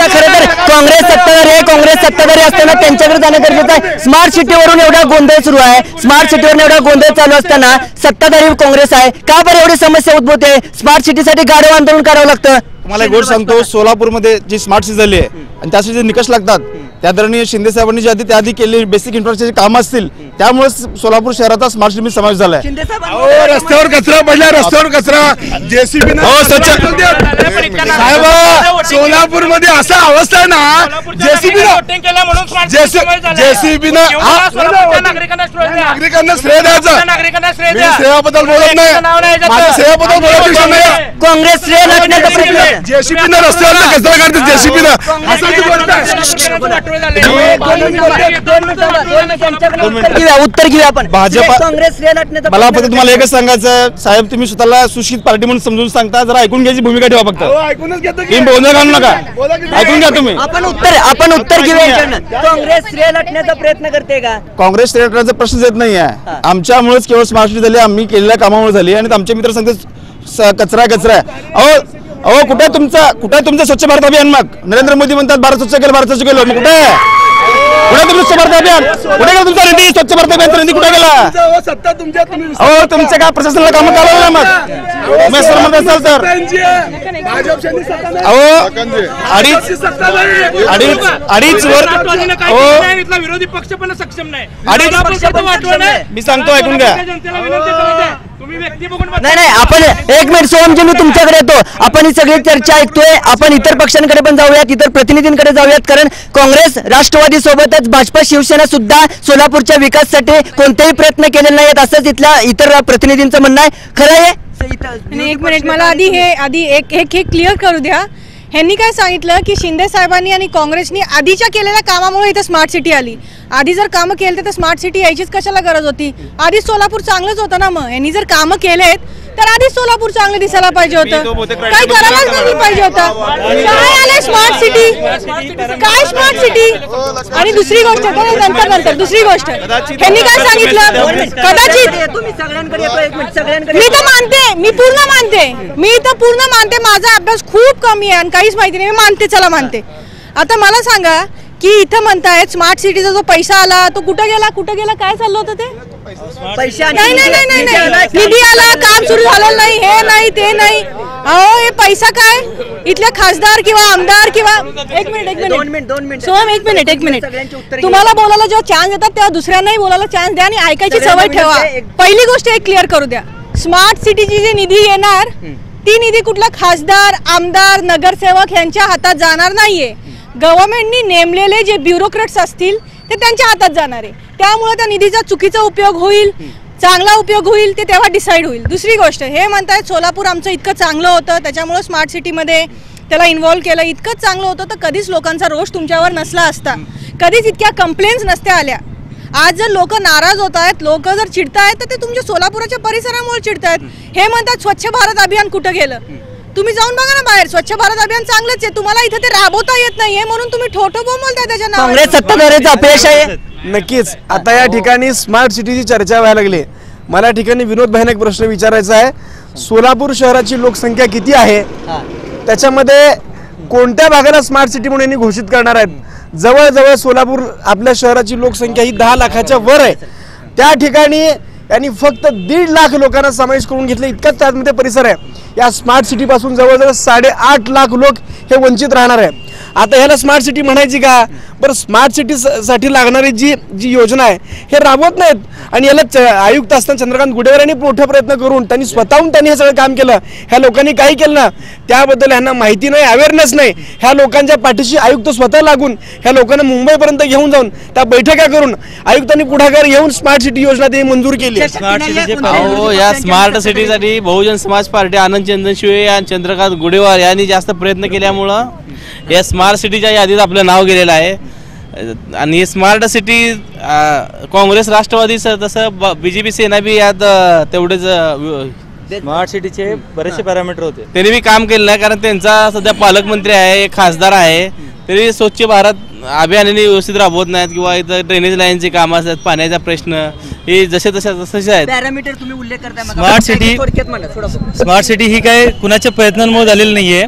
खरं तर काँग्रेस सत्ताधारी आहे, काँग्रेस सत्ताधारी असताना त्यांच्याकडे जाणं गरजेचं आहे. स्मार्ट सिटीवरून एवढा गोंधळ सुरू आहे, स्मार्ट सिटीवरून एवढा गोंधळ चालू असताना सत्ताधारी काँग्रेस आहे. का बरं एवढी समस्या उद्भवते? स्मार्ट सिटीसाठी गाढव आंदोलन करावं लागतं. तुम्हाला एक गोष्ट सांगतो, सोलापूरमध्ये जी स्मार्ट सिटी झाली आहे आणि त्यासाठी जे निकष लागतात त्या दरम्यान शिंदे साहेबांनी जी आधी केलेली बेसिक इन्फ्रास्ट्रक्चरची कामं असतील त्यामुळे सोलापूर शहराचा स्मार्ट सिटी समावेश झाला आहे. रस्त्यावर कचरा पडला, रस्त्यावर कचरा जेसीबी साहेब, सोलापूरमध्ये असा अवस्था आहे ना, जेसीबी नागरिकांना श्रेय द्यायचं. श्रेयाबद्दल बोलत नाही, माझ्या श्रेयाबद्दल बोलत नाही. काँग्रेस श्रेय लागण्याचा प्रयत्न जेसीबी रस्त्यावर कचरा काढते, जेसीबी उत्तर घेऊया आपण. भाजप काँग्रेस श्रेय लागण्याचा मला फक्त तुम्हाला एकच सांगायचं साहेब, तुम्ही स्वतःला सुशिक्षित पार्टी म्हणून समजून सांगता, जरा ऐकून घ्यायची भूमिका ठेवा. फक्त ऐकूनच घेतो तुम्ही बोलणं घालू नका, ऐकून घ्या तुम्ही. आपण उत्तर घेऊया. काँग्रेस श्रेय लागण्याचा प्रयत्न करते का? काँग्रेस श्रेय लागण्याचा प्रश्न येत नाही आहे. आमच्यामुळेच केवळ स्मार्ट सिटी झाली, आम्ही केलेल्या कामामुळे झाली. आणि आमचे मित्र सांगते कचरा आहे. अहो कुठे तुमचं स्वच्छ भारत अभियान? मग नरेंद्र मोदी म्हणतात भारत स्वच्छ केलं, भारत स्वच्छ केलं. मग कुठे तुमचं स्वच्छ भारत अभियान? कुठे गेलं तुमचा निधी? स्वच्छ भारत अभियान निधी कुठे गेला? अहो तुमच्या काय प्रशासनाला कामं करावं? मग म्हणत असाल तर अडीच विरोधी पक्ष पण सक्षम नाही. मी सांगतो, ऐकून घ्या. नाही आपण एक मिनिट सोहमजी, मी तुमच्याकडे येतो. आपण ही सगळी चर्चा ऐकतोय. आपण इतर पक्षांकडे पण जाऊयात, इतर प्रतिनिधींकडे जाऊयात. कारण काँग्रेस राष्ट्रवादी सोबतच भाजपा शिवसेना सुद्धा सोलापूरच्या विकासासाठी कोणतेही प्रयत्न केलेले नाहीत असंच इथल्या इतर प्रतिनिधींचं म्हणणं आहे. खरं आहे? एक मिनिट, मला आधी एक क्लिअर करू द्या. ह्यांनी काय सांगितलं की शिंदे साहेबांनी आणि काँग्रेसनी आधीच्या केलेल्या कामामुळे इथं स्मार्ट सिटी आली. आधी जर कामं केले तर स्मार्ट सिटी यायचीच कशाला गरज होती? आधी सोलापूर चांगलंच होतं ना. मग यांनी जर कामं केलेत तर आधीच सोलापूर चांगलं दिसायला पाहिजे होतं, काही करायलाच नाही पाहिजे होतं. काय आलंय स्मार्ट सिटी काय स्मार्ट सिटी आणि दुसरी गोष्ट नंतर दुसरी गोष्ट ह्यांनी काय सांगितलं कदाचित तुम्ही सगळ्यांकडे येतो, एक मिनिट, सगळ्यांकडे मी तर मानते, मी पूर्ण मानते माझा अभ्यास खूप कमी आहे आणि काहीच माहिती नाही, मी मानते, चला मानते. आता मला सांगा की इथं म्हणतायत स्मार्ट सिटीचा जो पैसा आला तो कुठं गेला काय चाललं होतं ते पैसे नाही निधी आला, काम सुरू झालं नाही, हे नाही ते नाही. अहो हे पैसा काय इथल्या खासदार किंवा आमदार किंवा एक मिनिट सोहम एक मिनिट तुम्हाला बोलायला जेव्हा चान्स देतात तेव्हा दुसऱ्यांनाही बोलायला चान्स द्या आणि ऐकायची सवय ठेवा. पहिली गोष्ट एक क्लिअर करू द्या, स्मार्ट सिटीची जी निधी येणार ती निधी कुठला खासदार आमदार नगरसेवक यांच्या हातात जाणार नाहीये. गव्हर्नमेंटनी नेमलेले जे ब्युरोक्रेट्स असतील ते त्यांच्या हातात जाणार आहे. त्यामुळे त्या निधीचा चुकीचा उपयोग होईल, चांगला उपयोग होईल ते तेव्हा डिसाईड होईल. दुसरी गोष्ट हे म्हणतायत सोलापूर आमचं इतकं चांगलं होतं त्याच्यामुळे स्मार्ट सिटीमध्ये त्याला इन्व्हॉल्व केलं, इतकंच चांगलं होतं तर कधीच लोकांचा रोष तुमच्यावर नसला असता, कधीच इतक्या कंप्लेंट्स नसत्या आल्या. आज जर लोक नाराज होत आहेत, लोक जर चिडतायत तर ते तुमच्या सोलापुराच्या परिसरामुळे चिडतायत. हे म्हणतात स्वच्छ भारत अभियान कुठं गेलं, तुम्ही जाऊन बघा ना बाहेर, स्वच्छ भारत अभियान चांगलंच आहे, तुम्हाला इथे ते राबवता येत नाहीये म्हणून तुम्ही ठोठो बोंबलताय त्याच्या नावावर. काँग्रेस सत्ताधाऱ्यांचं अपयश आहे. नक्कीच आता या ठिकाणी स्मार्ट सिटीची चर्चा व्हायला लागली. मला या ठिकाणी विनोद भाईंना एक प्रश्न विचारायचा आहे, सोलापूर शहराची लोकसंख्या किती आहे, त्याच्यामध्ये कोणत्या भागाला स्मार्ट सिटी म्हणून यांनी घोषित करणार आहेत? जवळजवळ सोलापूर आपल्या शहराची लोकसंख्या ही 10 लाखाच्या वर आहे. त्या ठिकाणी यांनी फक्त 1.5 लाख लोकांना समावेश करून घेतले, इतकाच त्यामध्ये परिसर आहे. या स्मार्ट सिटीपासून जवळजवळ 8.5 लाख लोक हे वंचित राहणार आहे. आता ह्याला स्मार्ट सिटी म्हणायची का? बरं, स्मार्ट सिटीसाठी लागणारी जी योजना आहे हे राबवत नाहीत आणि याला आयुक्त असताना चंद्रकांत गुडेवर यांनी मोठा प्रयत्न करून त्यांनी हे सगळं काम केलं. ह्या लोकांनी काही केलं ना त्याबद्दल ह्यांना माहिती नाही, अवेअरनेस नाही. ह्या लोकांच्या पाठीशी आयुक्त स्वतः लागून ह्या लोकांना मुंबईपर्यंत घेऊन जाऊन त्या बैठका करून आयुक्तांनी पुढाकार घेऊन स्मार्ट सिटी योजना त्यांनी मंजूर केली. या स्मार्ट सिटीसाठी बहुजन समाज पार्टी आनंद चंदन शिवे आणि चंद्रकांत गुडेवार यांनी जास्त प्रयत्न केल्यामुळं या स्मार्ट सिटीच्या यादीत आपलं नाव गेलेलं आहे. आणि स्मार्ट सिटी काँग्रेस राष्ट्रवादी तसं BJP सेना बी यात तेवढेच स्मार्ट सिटीचे बरेचसे पॅरामीटर होते, त्यांनी बी काम केलं नाही. कारण त्यांचा सध्या पालकमंत्री आहे, एक खासदार आहे, तरी स्वच्छ भारत अभियानाने व्यवस्थित राबवत नाहीत किंवा इथं ड्रेनेज लाईनचे काम असतात, पाण्याचा प्रश्न हे जसे आहेत. पॅरामीटर तुम्ही उल्लेख करताय स्मार्ट सिटी ही काय कुणाच्या प्रयत्नांमुळे झालेली नाहीये.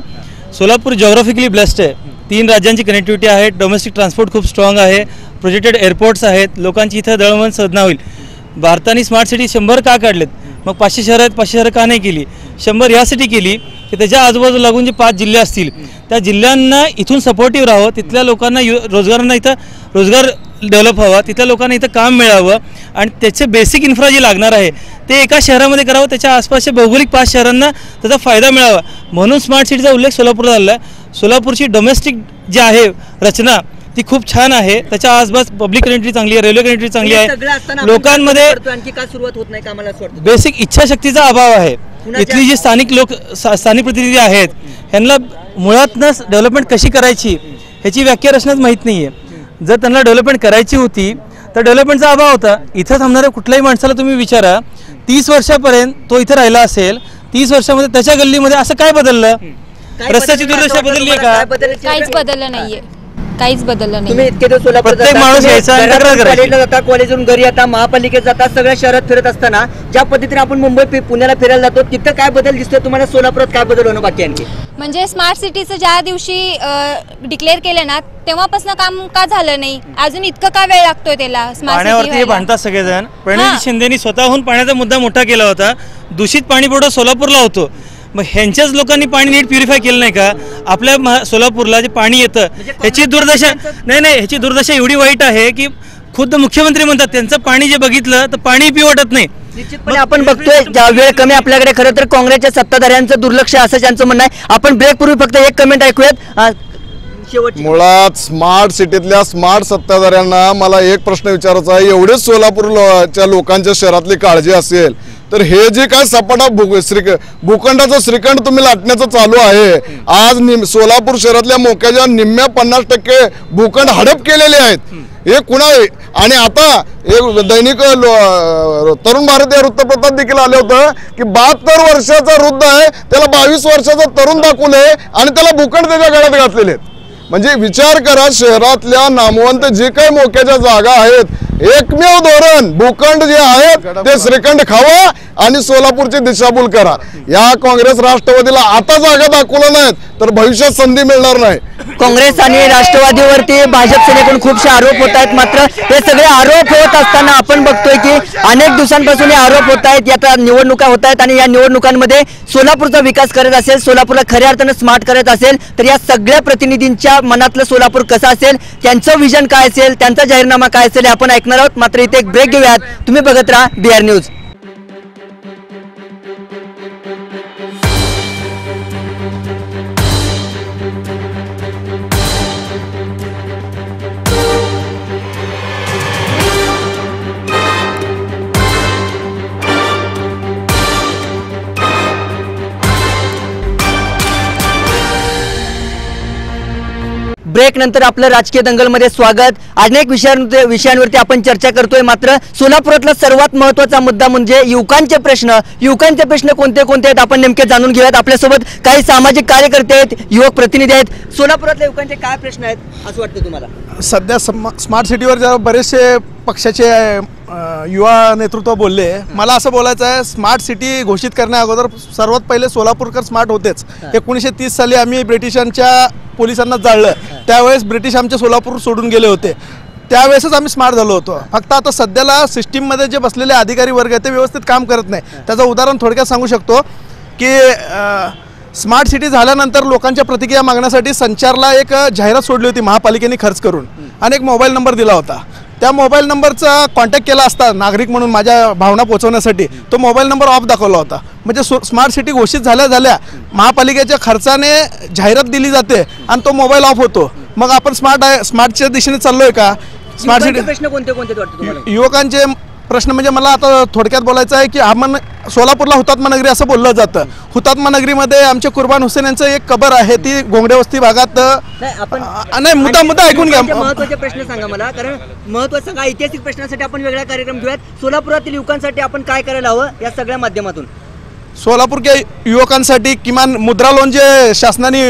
सोलापूर जॉग्राफिकली ब्लेस्ड आहे, 3 राज्यांची कनेक्टिव्हिटी आहे, डोमेस्टिक ट्रान्सपोर्ट खूप स्ट्रॉंग आहे, प्रोजेक्टेड एअरपोर्ट्स आहेत, लोकांची इथं दळणवळण साधना होईल. भारताने स्मार्ट सिटी 100 का काढलेत, मग 500 शहरं आहेत, 500 शहरं का नाही केली? 100 यासाठी केली की त्याच्या आजूबाजूला लागून जे 5 जिल्हे असतील त्या जिल्ह्यांना इथून सपोर्टिव्ह राहावं, तिथल्या लोकांना रोजगारांना इथं रोजगार डेव्हलप व्हावा, तिथल्या लोकांना इथं काम मिळावं आणि त्याचे बेसिक इन्फ्रा जे लागणार आहे ते एका शहरामध्ये करावं, त्याच्या आसपासच्या भौगोलिक 5 शहरांना त्याचा फायदा मिळावा म्हणून स्मार्ट सिटीचा उल्लेख सोलापूरला झाला आहे. सोलापूरची डोमेस्टिक जी आहे रचना ती खूप छान आहे, त्याच्या आसपास पब्लिक कनेक्टिव्हिटी चांगली आहे, रेल्वे कनेक्टिव्हिटी चांगली आहे, लोकांमध्ये आणखी का सुरुवात होत नाही कामाला वाटतं? बेसिक इच्छाशक्तीचा अभाव आहे. इथली जी स्थानिक प्रतिनिधी आहेत ह्यांना मुळातनंच डेव्हलपमेंट कशी करायची ह्याची व्याख्या रचनाच माहीत नाही आहे. जर त्यांना डेव्हलपमेंट करायची होती तर डेव्हलपमेंटचा अभाव होता. इथं थांबणाऱ्या कुठल्याही माणसाला तुम्ही विचारा, 30 वर्षापर्यंत तो इथं राहिला असेल, 30 वर्षामध्ये त्याच्या गल्लीमध्ये असं काय बदललं? रस्त्याची दुर्दशा बदलली आहे का? काहीच बदललं नाहीये, काहीच बदललं नाही. तुम्ही इतके दिवस सोलापूर प्रत्येक माणूस यायचा आणि तक्रार करायची. कॉलेजला जाता, कॉलेजवरून घरी येता, महापालिकेत जाता, सगळ्या शहरात फिरत असताना ज्या पद्धतीने आपण मुंबई पुण्याला फिरायला जातो तिथं काय बदल दिसतोय तुम्हाला? सोलापुरात काय बदल होणं बाकी आणखी? म्हणजे स्मार्ट सिटीचं ज्या दिवशी डिक्लेअर केलं ना तेव्हापासून काम का झालं नाही? अजून इतकं का वेळ लागतोय त्याला? पाण्यावरती भांडतात सगळेजण. प्रणिती शिंदेनी स्वतःहून पाण्याचा मुद्दा मोठा केला होता. दूषित पाणी पुरवठा सोलापूरला होतो, मग ह्यांच्याच लोकांनी पाणी नीट प्युरिफाय केलं नाही का? आपल्या सोलापूरला जे पाणी येतं ह्याची दुर्दशा ह्याची दुर्दशा एवढी वाईट आहे की खुद्द मुख्यमंत्री म्हणतात त्यांचं पाणी जे बघितलं तर पाणी पिऊ वाटत नाही. निश्चितपणे आपण बघतोय वेळ कमी आपल्याकडे, खरं तर काँग्रेसच्या सत्ताधाऱ्यांचं दुर्लक्ष असं त्यांचं म्हणणं आहे. आपण ब्रेक पूर्वी फक्त एक कमेंट ऐकूयात. मुळात स्मार्ट सिटीतल्या स्मार्ट सत्ताधाऱ्यांना मला एक प्रश्न विचारायचा आहे, एवढेच सोलापूरच्या लोकांच्या शहरातली काळजी असेल तर हे जे काय सपाटा भूखंडाचं श्रीखंड तुम्ही लाटण्याचं चालू आहे, आज सोलापूर शहरातल्या मोक्याच्या निम्म्या 50% भूखंड हडप केलेले आहेत. हे कुणा आणि आता एक दैनिक तरुण भारत या वृत्तपत्रात देखील आलं होतं की 72 वर्षाचा वृद्ध आहे, त्याला 22 वर्षाचा तरुण दाखवलंय आणि त्याला भूखंड त्याच्या गळ्यात घातलेले आहेत. म्हणजे विचार करा, शहरातल्या नामवंत जे काही मोक्याच्या जागा आहेत, एकमेव धोरण भूखंड जे आहेत ते श्रीखंड खावा आणि सोलापूरची दिशाभूल करा. या काँग्रेस राष्ट्रवादीला आता जागा दाखवल्या नाहीत तर भविष्यात संधी मिळणार नाही. काँग्रेस आणि राष्ट्रवादीवरती भाजप सेनेकडून खूपसे आरोप होत आहेत. मात्र हे सगळे आरोप होत असताना आपण बघतोय की अनेक दिवसांपासून हे आरोप होत आहेत. आता निवडणुका होत आहेत आणि या निवडणुकांमध्ये सोलापूरचा विकास करत असेल, सोलापूरला खऱ्या अर्थानं स्मार्ट करत असेल तर या सगळ्या प्रतिनिधींच्या मनातलं सोलापूर कसं असेल, त्यांचं विजन काय असेल, त्यांचा जाहीरनामा काय असेल हे आपण ऐकणार आहोत. मात्र इथे एक ब्रेक घेऊयात. तुम्ही बघत राहा BR न्यूज. ब्रेक नंतर आपलं राजकीय दंगलमध्ये स्वागत. अनेक विषयांवरती आपण चर्चा करतोय. मात्र सोलापुरातला सर्वात महत्त्वाचा मुद्दा म्हणजे युवकांचे प्रश्न. युवकांचे प्रश्न कोणते कोणते आहेत आपण नेमके जाणून घेऊयात. आपल्यासोबत काही सामाजिक कार्यकर्ते आहेत, युवक प्रतिनिधी आहेत. सोलापुरातल्या युवकांचे काय प्रश्न आहेत असं वाटतं तुम्हाला? सध्या स्मार्ट सिटीवर जरा बरेचसे पक्षाचे युवा नेतृत्व बोलले. मला असं बोलायचं आहे, स्मार्ट सिटी घोषित करण्या अगोदर सर्वात पहिले सोलापूरकर स्मार्ट होतेच. 1930 साली आम्ही ब्रिटिशांच्या पोलिसांना जाळलं, त्यावेळेस ब्रिटिश आमचे सोलापूर सोडून गेले होते, त्यावेळेसच आम्ही स्मार्ट झालो होतो. फक्त आता सध्याला सिस्टीममध्ये जे बसलेले अधिकारी वर्ग आहे ते व्यवस्थित काम करत नाही. त्याचं उदाहरण थोडक्यात सांगू शकतो की स्मार्ट सिटी झाल्यानंतर लोकांच्या प्रतिक्रिया मागण्यासाठी संचारला एक जाहिरात सोडली होती महापालिकेने खर्च करून आणि एक मोबाईल नंबर दिला होता. त्या मोबाईल नंबरचा कॉन्टॅक्ट केला असता नागरिक म्हणून माझ्या भावना पोहोचवण्यासाठी, तो मोबाईल नंबर ऑफ दाखवला होता. म्हणजे स्मार्ट सिटी घोषित झाल्या महापालिकेच्या खर्चाने जाहिरात दिली जाते आणि तो मोबाईल ऑफ होतो. मग आपण स्मार्टच्या दिशेने चाललोय का? स्मार्ट सिटी प्रश्न कोणते कोणते वाटतं तुम्हाला? युवकांचे प्रश्न म्हणजे मला आता थोडक्यात बोलायचं आहे की आपण सोलापूरला हुतात्मा नगरी असं बोललं जातं. हुतात्मा नगरीमध्ये आमचे कुर्बान हुसेन यांचं एक कबर आहे, ती घोंगडे वस्ती भागात. नाही, मुद्दा ऐकून घ्या. महत्त्वाचे प्रश्न सांगा मला, कारण महत्त्वाचं काय ऐतिहासिक प्रश्नासाठी आपण वेगळा कार्यक्रम घेऊयात. सोलापुरातील युवकांसाठी आपण काय करायला हवं या सगळ्या माध्यमातून? सोलापूरच्या युवकांसाठी किमान मुद्रा लोन जे शासनाने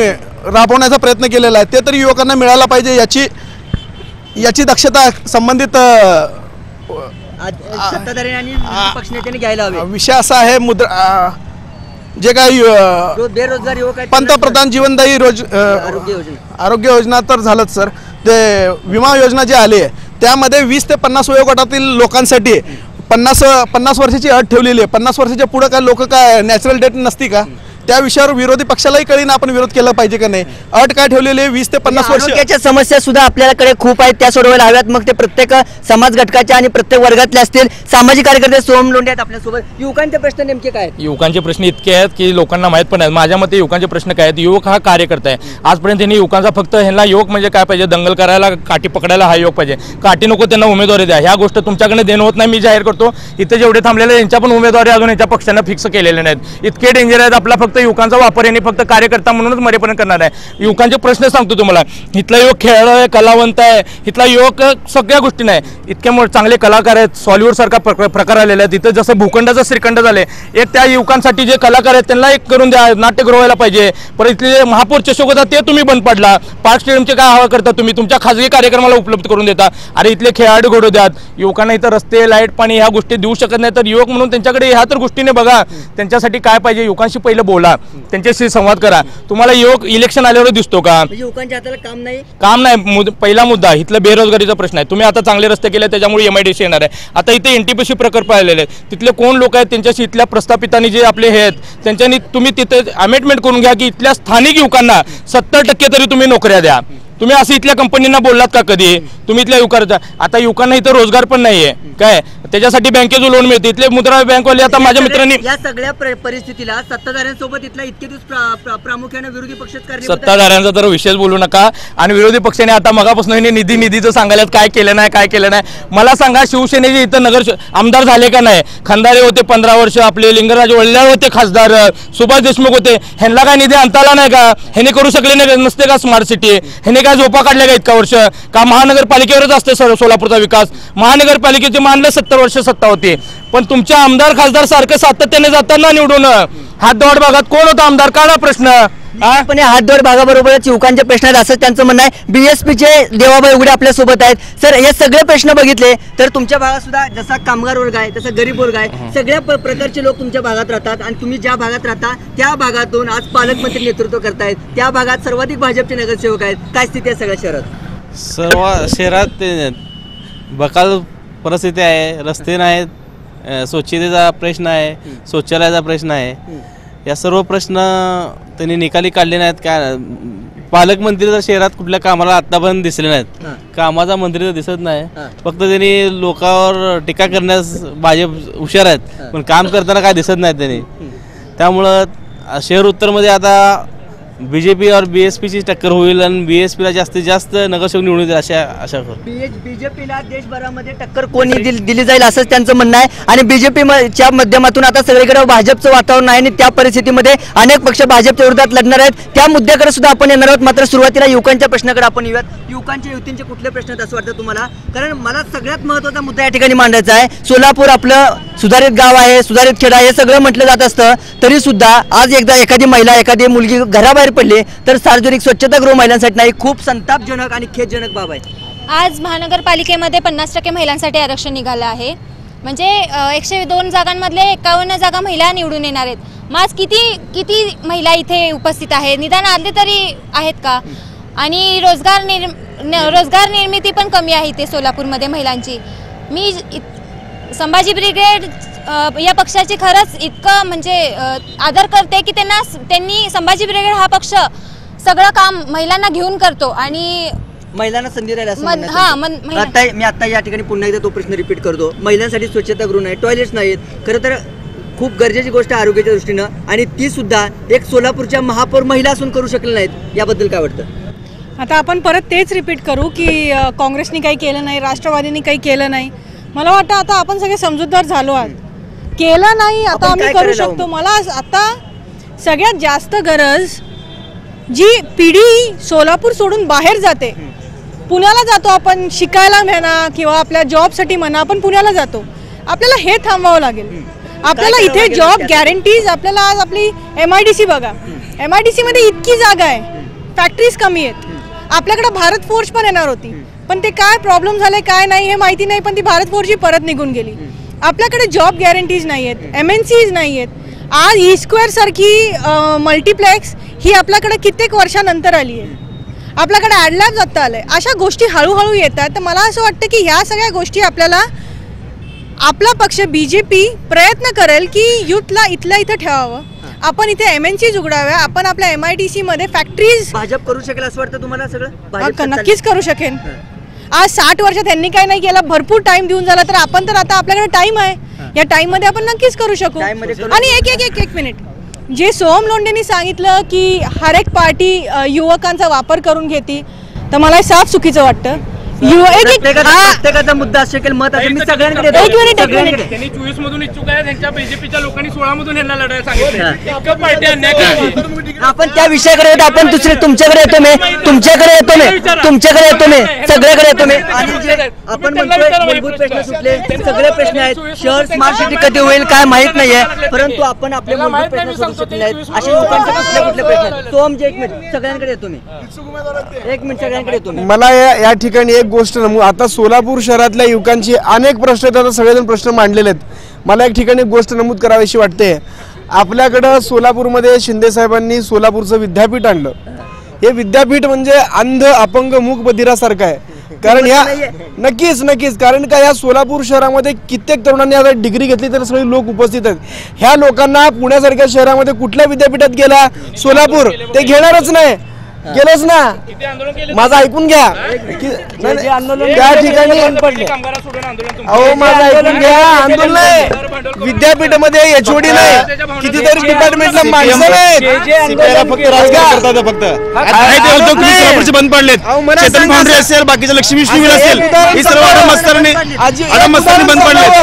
राबवण्याचा प्रयत्न केलेला आहे ते तरी युवकांना मिळाला पाहिजे, याची दक्षता संबंधित सत्ताधारी आणि पक्ष नेत्यांनी घ्यायला हवे. विषय असा आहे, जे काही बेरोजगार युवक आहेत, पंतप्रधान जीवनदायी आरोग्य योजना तर झालंच सर. ते विमा योजना जे आली आहे त्यामध्ये 20 ते 50 वयोगटातील लोकांसाठी 50 वर्षाची अट ठेवलेली आहे. 50 वर्षाच्या पुढे काय लोक काय नॅचरल डेथ नसती का? त्या विषयावर विरोधी पक्षालाही कळीना आपण विरोध केला पाहिजे का नाही? अट काय ठेवलेली आहे 20 ते 50 वर्ष. आरोग्याच्या समस्या सुद्धा आपल्याकडे खूप आहेत, त्या सोडवायला हव्यात. मग ते प्रत्येक समाज घटकाच्या आणि प्रत्येक वर्गातले असतील. सामाजिक कार्यकर्ते सोहम लोंढे आहेत आपल्यासोबत. युवकांचे प्रश्न नेमके काय आहेत? युवकांचे प्रश्न इतके आहेत की लोकांना माहीत पण आहेत. माझ्या मते युवकांचे प्रश्न काय आहेत? युवक हा कार्यकर्ता आहे. आजपर्यंत त्यांनी युवकांचा फक्त ह्यांना युवक म्हणजे काय पाहिजे, दंगल करायला, काठी पकडायला हा युवक पाहिजे. काठी नको, त्यांना उमेदवारी द्या. ह्या गोष्ट तुमच्याकडे देणं होत नाही. मी जाहीर करतो, इथे जेवढे थांबलेले यांच्या पण उमेदवारी अजून यांच्या पक्षानं फिक्स केलेले नाहीत. इतके डेंजर आहेत. आपला फक्त युवकांचा वापर यांनी फक्त कार्यकर्ता म्हणूनच मरेपर्यंत करणार आहे. युवकांचे प्रश्न सांगतो तुम्हाला. इथला युवक खेळाडू आहे, कलावंत आहे. इथला युवक सगळ्या गोष्टी नाही. इतके चांगले कलाकार आहेत. सॉलिवूड सारखा प्रकार आलेला आहे. तिथं जसं भूखंडाचं श्रीखंड झाले, एक त्या युवकांसाठी जे कलाकार आहेत त्यांना एक करून द्या. नाट्यगृह व्हायला पाहिजे. परत इथले महापौर चषक होता ते तुम्ही बंद पडला. पार्क स्टेडियमचे काय हवा करता तुम्ही? तुमच्या खाजगी कार्यक्रमाला उपलब्ध करून देता. अरे इथले खेळाडू घडू द्यात. युवकांना इथं रस्ते, लाईट, पाणी ह्या गोष्टी देऊ शकत नाही, तर युवक म्हणून त्यांच्याकडे ह्या तर गोष्टीने बघा. त्यांच्यासाठी काय पाहिजे? युवकांशी पहिलं बोला, त्यांच्याशी संवाद करा. तुम्हाला युवक इलेक्शन आल्यावर दिसतो का? युवकांच्या हाताला काम नाही. पहिला मुद्दा इथला बेरोजगारीचा प्रश्न आहे. तुम्ही आता चांगले रस्ते केले त्याच्यामुळे MIDC येणार आहे. आता इथे NTPC प्रकल्प आलेले आहेत. तिथले कोण लोक आहेत त्यांच्याशी इथल्या प्रस्थापितांनी जे आपले हे आहेत त्यांच्यानी तुम्ही तिथे अमेंडमेंट करून घ्या की इथल्या स्थानिक युवकांना 70% तरी तुम्ही नोकऱ्या द्या. तुम्ही असं इथल्या कंपनींना बोललात का कधी? तुम्ही इथल्या युवकांचा आता युवकांना इथं रोजगार पण नाहीये काय? त्याच्यासाठी बँकेचं लोन मिळते. इथले मुद्रा बँकवाले आता माझ्या मित्रांनी या सगळ्या परिस्थितीला सत्ताधाऱ्यांसोबत इथला इतके दिवस प्रामुख्याने विरोधी पक्षच सत्ताधाऱ्यांचा तर विषयच बोलू नका. आणि विरोधी पक्षाने आता मगापासून निधीचं सांगायला काय केलं नाही. मला सांगा, शिवसेनेचे इथं नगर आमदार झाले का नाही? खंदारे होते 15 वर्ष, आपले लिंगराज वळल्याळ होते खासदार, सुभाष देशमुख होते. ह्यांना काय निधी आणता आला नाही का? ह्याने करू शकले नसते का स्मार्ट सिटी? ह्याने काय झोपा काढल्या का इतका वर्ष? का महानगरपालिकेवरच असते सोलापूरचा विकास? महानगरपालिकेचे मानलं 70 वर्ष सत्ता होती, पण तुमच्या आमदार खासदार सारखं सातत्याने जाताना निवडून हातदवाड भागात कोण होता आमदार? काढा प्रश्न. पण हातदोड भागाबरोबरच युवकांचे प्रश्न आहेत असं त्यांचं म्हणणं आहे. BSPचे देवाबाई उघडे आपल्या सोबत आहेत. सर, हे सगळे प्रश्न बघितले तर तुमच्या भागात सुद्धा जसा कामगार वर्ग आहे तसा गरीब वर्ग आहे, सगळ्या प्रकारचे लोक तुमच्या भागात राहतात आणि तुम्ही ज्या भागात राहता त्या भागातून आज पालकमंत्री नेतृत्व करतायत. त्या भागात सर्वाधिक भाजपचे नगरसेवक आहेत. काय स्थिती आहे सगळ्या शहरात? सर्व शहरात बकाल परिस्थिती आहे. रस्ते नाहीत, स्वच्छतेचा प्रश्न आहे, शौचालयाचा प्रश्न आहे. या सर्व प्रश्न त्यांनी निकाली काढले नाहीत. काय पालकमंत्री तर शहरात कुठल्या कामाला आतापर्यंत दिसले नाहीत. कामाचा मंत्री तर दिसत नाही. फक्त त्यांनी लोकांवर टीका करण्यास भाजप हुशार आहेत, पण काम करताना काय दिसत नाही त्यांनी. त्यामुळं शहर उत्तरमध्ये आता BJP और BSPची टक्कर होईल आणि BSPला जास्तीत जास्त नगरसेवक निवडून येईल अशा आशा करतो. BJPला देशभरामध्ये टक्कर कोणी दिली जाईल असंच त्यांचं म्हणणं आहे. आणि BJPच्या माध्यमातून आता सगळीकडे भाजपचं वातावरण आहे आणि त्या परिस्थितीमध्ये अनेक पक्ष भाजपच्या विरोधात लढणार आहेत. त्या मुद्द्याकडे सुद्धा आपण येणार आहोत. मात्र सुरुवातीला युवकांच्या प्रश्नाकडे आपण येऊयात. युवतींचे कुठले प्रश्न आहेत असं वाटतं तुम्हाला? कारण मला सगळ्यात महत्त्वाचा मुद्दा या ठिकाणी मांडायचा आहे. सोलापूर आपलं सुधारित गाव आहे, सुधारित खेड आहे, हे सगळं म्हटलं जात असतं तरी सुद्धा आज एकदा एखादी महिला एखादी मुलगी घराबाहेर पडली तर सार्वजनिक स्वच्छतागृह महिलांसाठी नाही, खूप संतापजनक आणि खेदजनक बाब आहे. आज महानगरपालिकेमध्ये 50% महिलांसाठी आरक्षण निघालं आहे. म्हणजे 102 जागांमधले 51 जागा महिला निवडून येणार आहेत. मग आज किती महिला इथे उपस्थित आहेत? निदान आले तरी आहेत का? आणि रोजगार निर्मिती पण कमी आहे इथे सोलापूरमध्ये महिलांची. मी संभाजी ब्रिगेड या पक्षाची खरंच इतकं म्हणजे आदर करते की त्यांनी संभाजी ब्रिगेड हा पक्ष सगळं काम महिलांना घेऊन करतो आणि महिलांना संधी राहील. मी आता या ठिकाणी पुन्हा एकदा तो प्रश्न रिपीट करतो. महिलांसाठी स्वच्छतागृह नाही, टॉयलेट्स नाहीत. खरं तर खूप गरजेची गोष्ट आहे आरोग्याच्या दृष्टीनं आणि ती सुद्धा एक सोलापूरच्या महापौर महिला असून करू शकले नाहीत. याबद्दल काय वाटतं? आता आपण परत तेच रिपीट करू की काँग्रेसनी काही केलं नाही, राष्ट्रवादींनी काही केलं नाही. मला वाटतं आता आपण सगळे समजूतदार झालो आहोत. केलं नाही आता आम्ही करू शकतो. मला आता सगळ्यात जास्त गरज जी पिढी सोलापूर सोडून बाहेर जाते, पुण्याला जातो आपण शिकायला म्हणा किंवा आपल्या जॉबसाठी म्हणा, आपण पुण्याला जातो. आपल्याला हे थांबवावं लागेल. आपल्याला इथे जॉब गॅरंटीज, आपल्याला आज आपली MIDC बघा, MIDC मध्ये इतकी जागा आहे, फॅक्टरीज कमी आहेत. आपल्याकडे भारत फोर्स पण येणार होती, पण ते काय प्रॉब्लेम झाले काय नाही हे माहिती नाही, पण ती भारत फोर्सची परत निघून गेली. आपल्याकडे जॉब गॅरंटीज नाही आहेत, MNCs नाही आहेत. आज E² सारखी मल्टिप्लेक्स ही आपल्याकडे कित्येक वर्षानंतर आली आहे. आपल्याकडे ॲडलॅब जाता आलंय. अशा गोष्टी हळूहळू येतात. तर मला असं वाटतं की ह्या सगळ्या गोष्टी आपल्याला आपला पक्ष BJP प्रयत्न करेल की युथला इथल्या इथं ठेवावं. आपण इथे MNCs उघडाव्या, आपण आपल्या MIDC मध्ये फॅक्टरीज. भाजप करू शकेल असं वाटतं तुम्हाला? सगळं नक्कीच करू शकेन. आज 60 वर्ष त्यांनी काही नाही केलं, भरपूर टाइम देऊन झाला, तर आपण तर आता आपल्याकडे टाइम आहे, या टाइम मध्ये आपण नक्कीच करू शकू. आणि एक मिनिट, जे सोहम लोंढेंनी सांगितलं की हर एक पार्टी युवकांचा वापर करून घेते, तर मला साफ चुकीचं वाटतं. प्रत्येकाचा मुद्दा असेल, मत असेल, मी सगळ्यांकडे एक मिनिट त्यांनी 24 मधून इच्छुक आहे, त्यांच्या BJPच्या लोकांनी 16 मधून यांना लढायला सांगितलं. आपण त्या विषयाकडे येतो, आपण दुसरे तुमच्याकडे येतो मी सगळ्याकडे येतो मी. आणि आपण म्हणतोय मूलभूत प्रश्न सुटले, सगळे प्रश्न आहेत. शहर स्मार्ट सिटी कधी होईल काय माहित नाहीये, परंतु आपण आपले मूलभूत प्रश्न सोडू शकले नाहीत. असे लोकांचे कुठले प्रश्न? तो एक मिनिट सगळ्यांकडे येतो मी, सगळ्यांकडे येतो मी. मला या ठिकाणी एक गोष्ट नमूद, आता सोलापूर शहरातल्या युवकांची अनेक प्रश्न आहेत, आता सगळेजण प्रश्न मांडलेले आहेत. मला एक ठिकाणी एक गोष्ट नमूद करावीशी वाटते. आपल्याकडं सोलापूरमध्ये शिंदे साहेबांनी सोलापूरचं विद्यापीठ आणलं. हे विद्यापीठ म्हणजे अंध अपंग मूक बधिरासारखं आहे. कारण ह्या नक्कीच कारण का या सोलापूर शहरामध्ये कित्येक तरुणांनी आता डिग्री घेतली तर सगळे लोक उपस्थित आहेत. ह्या लोकांना पुण्यासारख्या शहरामध्ये कुठल्या विद्यापीठात गेला सोलापूर ते घेणारच नाही, गेलंच ना. माझं ऐकून घ्या, त्या ठिकाणी अहो माझं ऐकून घ्या, आंदोलन नाही, विद्यापीठामध्ये HOD नाही, कितीतरी डिपार्टमेंटला माणसं नाहीत, फक्त राजकारण करतात. फक्त बंद पडलेत, चेतन फाउंड्री असेल, बाकीच्या लक्ष्मी स्टील असेल, ही सर्व अडमस्तरांनी बंद पडलेत.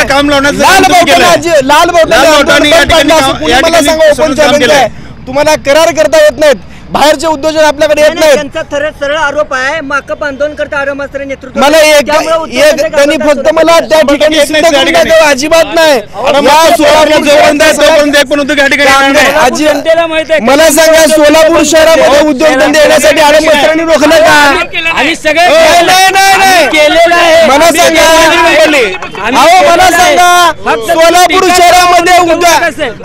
काम लाल बोटाने तुम्हाला करार करता येत नाहीत. बाहेरचे उद्योजक आपल्याकडे येत नाहीत. त्यांचा सरळ आरोप आहे माकप आंदोलन करता आरमास्तर नेतृत्व. मला त्यांनी फक्त मला त्या ठिकाणी अजिबात नाही. मला सांगा सोलापूर शहरामध्ये उद्योगधंदे येण्यासाठी आरमास्तरांनी रोखलं का? मला सांगा मला सांगा सोलापूर शहरामध्ये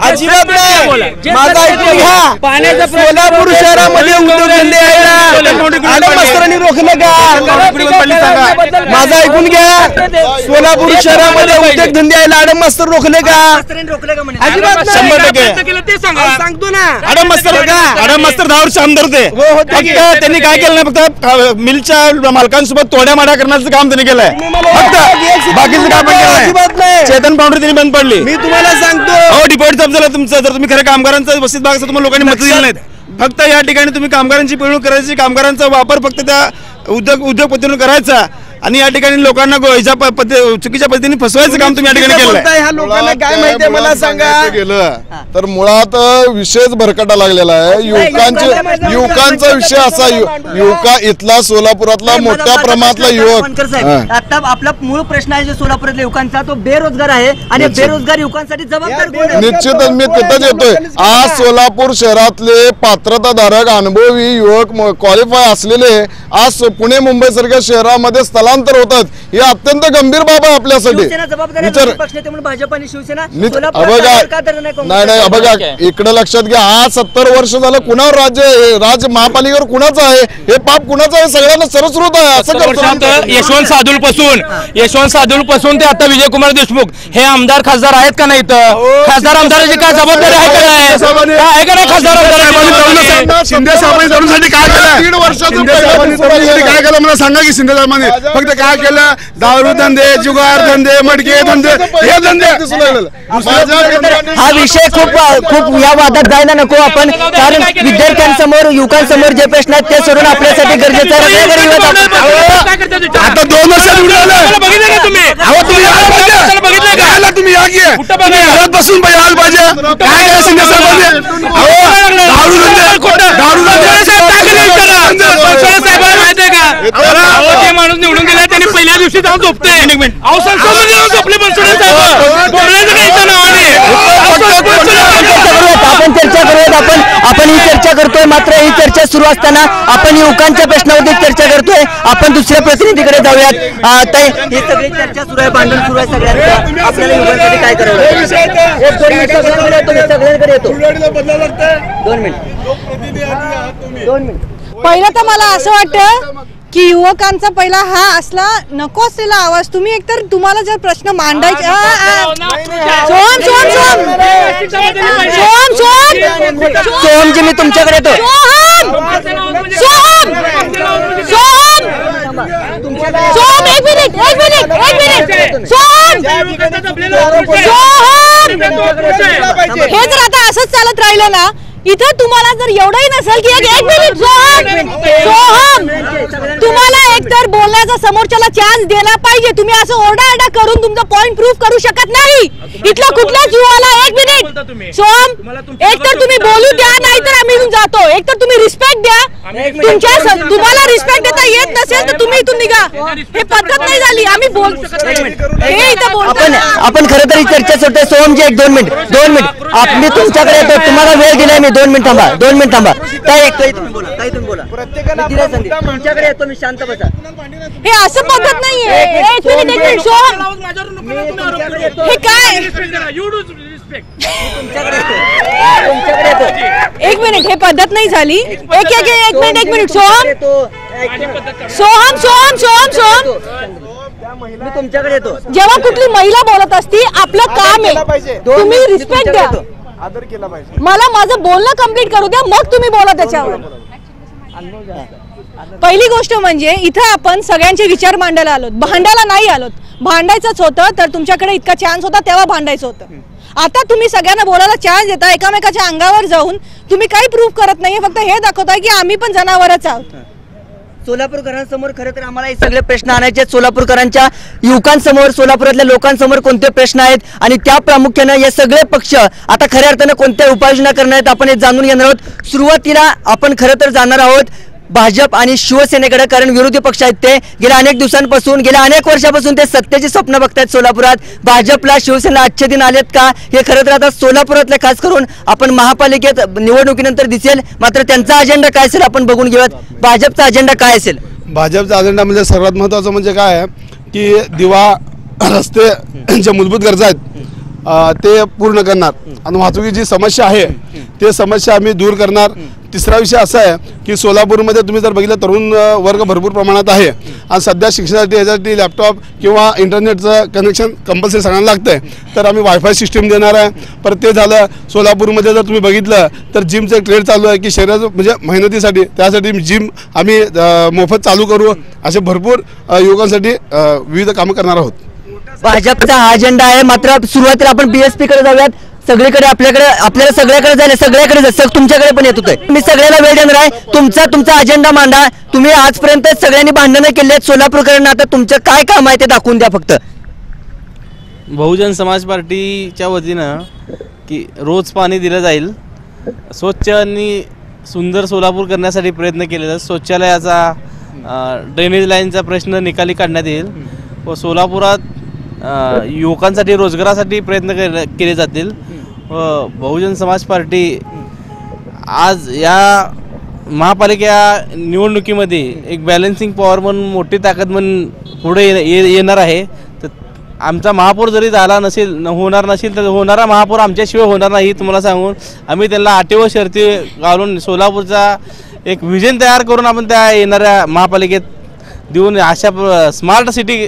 अजिबात नाही. माझा ऐकून घ्या. सोलापूर शहरामध्ये उद्योगधंदे यायला आरमास्तरांनी रोखलं का? माझं ऐकून घ्या. सोलापूर शहरामध्ये उद्योगधंदे यायला आरमास्तर रोखले का? अजिबात 100% सांगतो ना. आडममास्तर 10 वर्ष आमदार होते. फक्त त्यांनी काय केलं नाही, फक्त मिलच्या मालकांसोबत तोड्यामाड्या करण्याचं काम त्यांनी केलंय. फक्त बाकीचं काम अजिबात नाही. चेतन पावडर त्यांनी बंद पडली. मी तुम्हाला सांगतो डिपॉझिट जप्त झालं तुमचं. जर तुम्ही खरं कामगारांचा वस्तीत भाग तुम्हाला लोकांनी मत दिली नाहीत. फक्त या ठिकाणी तुम्ही कामगारांची पिळवणूक करायची, कामगारांचा वापर फक्त त्या उद्योगपतींवर करायचा आणि या ठिकाणी लोकांना चुकीच्या पद्धतीने फसवायचं काम तुम्ही या ठिकाणी केलं. ह्या लोकांना काय माहितीये मला सांगा. गेलं तर मुळात विषयच भरकटा लागलेला आहे. युवकांचा विषय असा इथला सोलापुरातला मोठ्या प्रमाणातला युवक. आता आपला मूळ प्रश्न आहे जो सोलापुरातल्या युवकांचा, तो बेरोजगार आहे आणि बेरोजगार युवकांसाठी जबाबदार कोण आहे? निश्चितच मी तिथंच येतोय. आज सोलापूर शहरातले पात्रताधारक अनुभवी युवक क्वालिफाय असलेले आज पुणे मुंबई सारख्या शहरामध्ये स्थलांतर होतात. ही अत्यंत गंभीर बाब आहे आपल्यासाठी. नाही बघा इकडे लक्षात घ्या. आज 70 वर्ष झालं कुणावर राज्य महापालिकेवर कुणाचं आहे हे पाप कुणाचं आहे सगळ्यांना सरस्रोत आहे. असं यशवंत साधूल पासून ते आता विजयकुमार देशमुख हे आमदार खासदार आहेत का नाही? खासदार आमदाराची काय जबाबदारी आहे का नाही? खासदार शिंदे साहेबांनी तरुणांसाठी काय केलं? 1.5 वर्षाचं काय केलं मला सांगा की शिंदे साहेबांनी फक्त काय केलं? दारू धंदे, जुगार धंदे, मडके धंदे हे धंदे. हा विषय खूप या वादात जायला नको आपण, कारण विद्यार्थ्यांसमोर युवकांसमोर जे प्रश्न आहेत ते सोडून आपल्यासाठी गरजेचं आहे. आता 2 वर्षात तुम्ही घरात बसून आलं पाहिजे. काय केलं शिंदे साहेबांनी? माणूस निवडून गेला त्यांनी पहिल्या दिवशी जाऊन झोपते. आपण चर्चा करूयात. आपण ही चर्चा करतोय, मात्र ही चर्चा सुरू असताना आपण युवकांच्या प्रश्नावरती चर्चा करतोय. आपण दुसऱ्या प्रतिनिधीकडे जाऊयात. ताई, ही सगळी चर्चा सुरू आहे, भांडण सुरू आहे सगळ्यांचं. आपल्याला युवकांसाठी काय करावं? सगळ्यांकडे येतो. 2 मिनिट. पहिलं तर मला असं वाटतं की युवकांचा पहिला हा असला नको असलेला आवाज. तुम्ही एकतर तुम्हाला जर प्रश्न मांडायचे सोहमजी मी तुमच्याकडे येतो. हे जर आता असंच चालत राहिलं ना, इथं तुम्हाला जर एवढंही नसेल की एक मिनिट सोहम तुम्हाला एकतर बोलण्याचा समोरच्याला चान्स दिला पाहिजे. तुम्ही असं ओरडाआरडा करून तुमचा पॉइंट प्रूव्ह करू शकत नाही. इथलं कुठल्याच युवाला 1 मिनिट सोहम एकतर तुम्ही बोलू द्या, नाहीतर आम्ही इथून जातो. एकतर तुम्ही रिस्पेक्ट द्या. तुम्हाला रिस्पेक्ट देता येत नसेल तर तुम्ही इथून निघा. हे पद्धत नाही झाली. आम्ही बोल आपण खरं तर ही चर्चा सोडतोय. सोहमजी 2 मिनिट मी तुमच्याकडे येतो. तुम्हाला वेळ दिलाय मी. 2 मिनिट थांबा. ताई तुम्ही बोला. तुमच्याकडे येतो मी. शांत बसा. हे असं पद्धत नाहीये. 1 मिनिट सोहम हे काय? 1 मिनिट हे पद्धत नाही झाली. एक मिनिट सोहम मी तुमच्याकडे येतो. जेव्हा कुठली महिला बोलत असती आपलं काम आहे तुम्ही रिस्पेक्ट द्या. आदर केला पाहिजे. मला माझं बोलणं कंप्लीट करू द्या, मग तुम्ही बोला त्याच्यावर. पहिली गोष्ट म्हणजे इथं आपण सगळ्यांचे विचार मांडायला आलोत, भांडायला नाही आलोत. भांडायचंच होतं तर तुमच्याकडे इतका चान्स होता तेव्हा भांडायचं होतं. आता तुम्ही सगळ्यांना बोलायला चान्स देता, एकामेकाच्या अंगावर जाऊन तुम्ही काही प्रूफ करत नाहीये. फक्त हे दाखवताय की आम्ही पण जनावरच आहोत. सोलापूरकरांसमोर खरं तर आम्हाला हे सगळे प्रश्न आणायचे आहेत. सोलापूरकरांच्या युवकांसमोर, सोलापुरातल्या लोकांसमोर कोणते प्रश्न आहेत आणि त्या प्रामुख्यानं हे सगळे पक्ष आता खऱ्या अर्थानं कोणत्या उपाययोजना करणार आहेत आपण हे जाणून घेणार आहोत. सुरुवातीला आपण खरं तर जाणार आहोत भाजप आणि शिवसेनेकडे, कारण विरोधी पक्ष आहेत ते गेल्या अनेक दिवसांपासून, गेल्या अनेक वर्षापासून ते सत्तेची स्वप्न बघतायत सोलापुरात. भाजपला, शिवसेनेला आजचे दिन आलेत का हे खरं तर आता सोलापुरातले खास करून आपण महापालिकेत निवडणुकीनंतर दिसेल. मात्र त्यांचा अजेंडा काय असेल आपण बघून घेऊयात. भाजपचा अजेंडा काय असेल? भाजपचा अजेंडा म्हणजे सर्वात महत्त्वाचं म्हणजे काय आहे की दिवा, रस्ते ज्या मूलभूत गरजा आहेत ते पूर्ण करणार आणि वाहतुकीची जी समस्या आहे ते समस्या आम्ही दूर करणार. तिसरा विषय असा आहे की सोलापूरमध्ये तुम्ही जर बघितलं तरुण वर्ग भरपूर प्रमाणात आहे आणि सध्या शिक्षणासाठी याच्यासाठी लॅपटॉप किंवा इंटरनेटचं कनेक्शन कंपल्सरी सगळ्यांना लागतं आहे. तर आम्ही वायफाय सिस्टीम देणार आहे. परत ते झालं, सोलापूरमध्ये जर तुम्ही बघितलं तर जिमचं एक ट्रेड चालू आहे की शरीराचं म्हणजे मेहनतीसाठी, त्यासाठी जिम आम्ही मोफत चालू करू. असे भरपूर युवकांसाठी विविध कामं करणार आहोत. भाजपचा हा अजेंडा आहे. मात्र सुरुवातीला आपण BSP कडे जाऊयात. सगळीकडे आपल्याला सगळ्याकडे जायला, सगळ्याकडे तुमच्याकडे पण येत होतंय. मी सगळ्याला वेळ देणार आहे. तुमचा अजेंडा मांडा. तुम्ही आजपर्यंत सगळ्यांनी भांडणं केली आहेत सोलापूरकरांना, आता तुमचं काय काम आहे ते दाखवून द्या फक्त. बहुजन समाज पार्टीच्या वतीनं की रोज पाणी दिलं जाईल, स्वच्छ आणि सुंदर सोलापूर करण्यासाठी प्रयत्न केले जातात. शौचालयाचा, ड्रेनेज लाईनचा प्रश्न निकाली काढण्यात येईल व सोलापुरात युवकांसाठी रोजगारासाठी प्रयत्न केले जातील. व बहुजन समाज पार्टी आज या महापालिका निवडणुकीमध्ये एक बॅलन्सिंग पॉवर म्हणून, मोठी ताकद म्हणून पुढे येणार आहे. तर आमचा महापौर जरी झाला नसेल, होणार नसेल तर होणारा महापौर आमच्याशिवाय होणार नाही तुम्हाला सांगून आम्ही त्यांना अटी व शर्ती घालून सोलापूरचा एक व्हिजन तयार करून आपण त्या येणाऱ्या महापालिकेत देऊन अशा स्मार्ट सिटी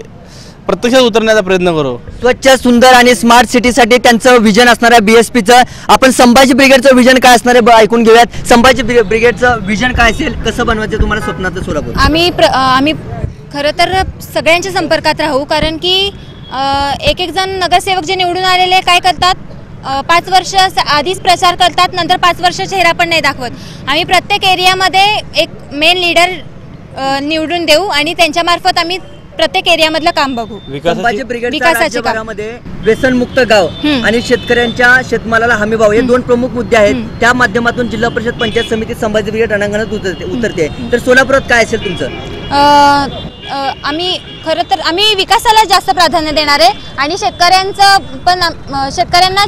प्रत्यक्षात उतरण्याचा प्रयत्न करू. स्वच्छ, सुंदर आणि स्मार्ट सिटीसाठी त्यांचं विजन असणार आहे BSPचं. आपण संभाजी ब्रिगेडचं विजन काय असणार आहे ऐकून घेऊयात. संभाजी ब्रिगेडचं विजन काय असेल, कसं बनवायचं तुम्हाला स्वप्नाचं सोलापूर? आम्ही खरं तर सगळ्यांच्या संपर्कात राहू, कारण की एक जण नगरसेवक जे निवडून आलेले काय करतात, 5 वर्ष आधीच प्रचार करतात, नंतर 5 वर्ष चेहरा पण नाही दाखवत. आम्ही प्रत्येक एरियामध्ये एक मेन लीडर निवडून देऊ आणि त्यांच्यामार्फत आम्ही प्रत्येक एरियामधलं काम बघू. संभाजी ब्रिगेडच्या राज्यभरामध्ये व्यसनमुक्त गाव आणि शेतकऱ्यांच्या शेतमालाला हमी भाव हे 2 प्रमुख मुद्दे आहेत. त्या माध्यमातून जिल्हा परिषद पंचायत समिती संभाजी ब्रिगेड रणांगणात उतरते. तर सोलापुरात काय असेल तुमचं? आम्ही खरं तर आम्ही विकासाला जास्त प्राधान्य देणार आहे आणि शेतकऱ्यांना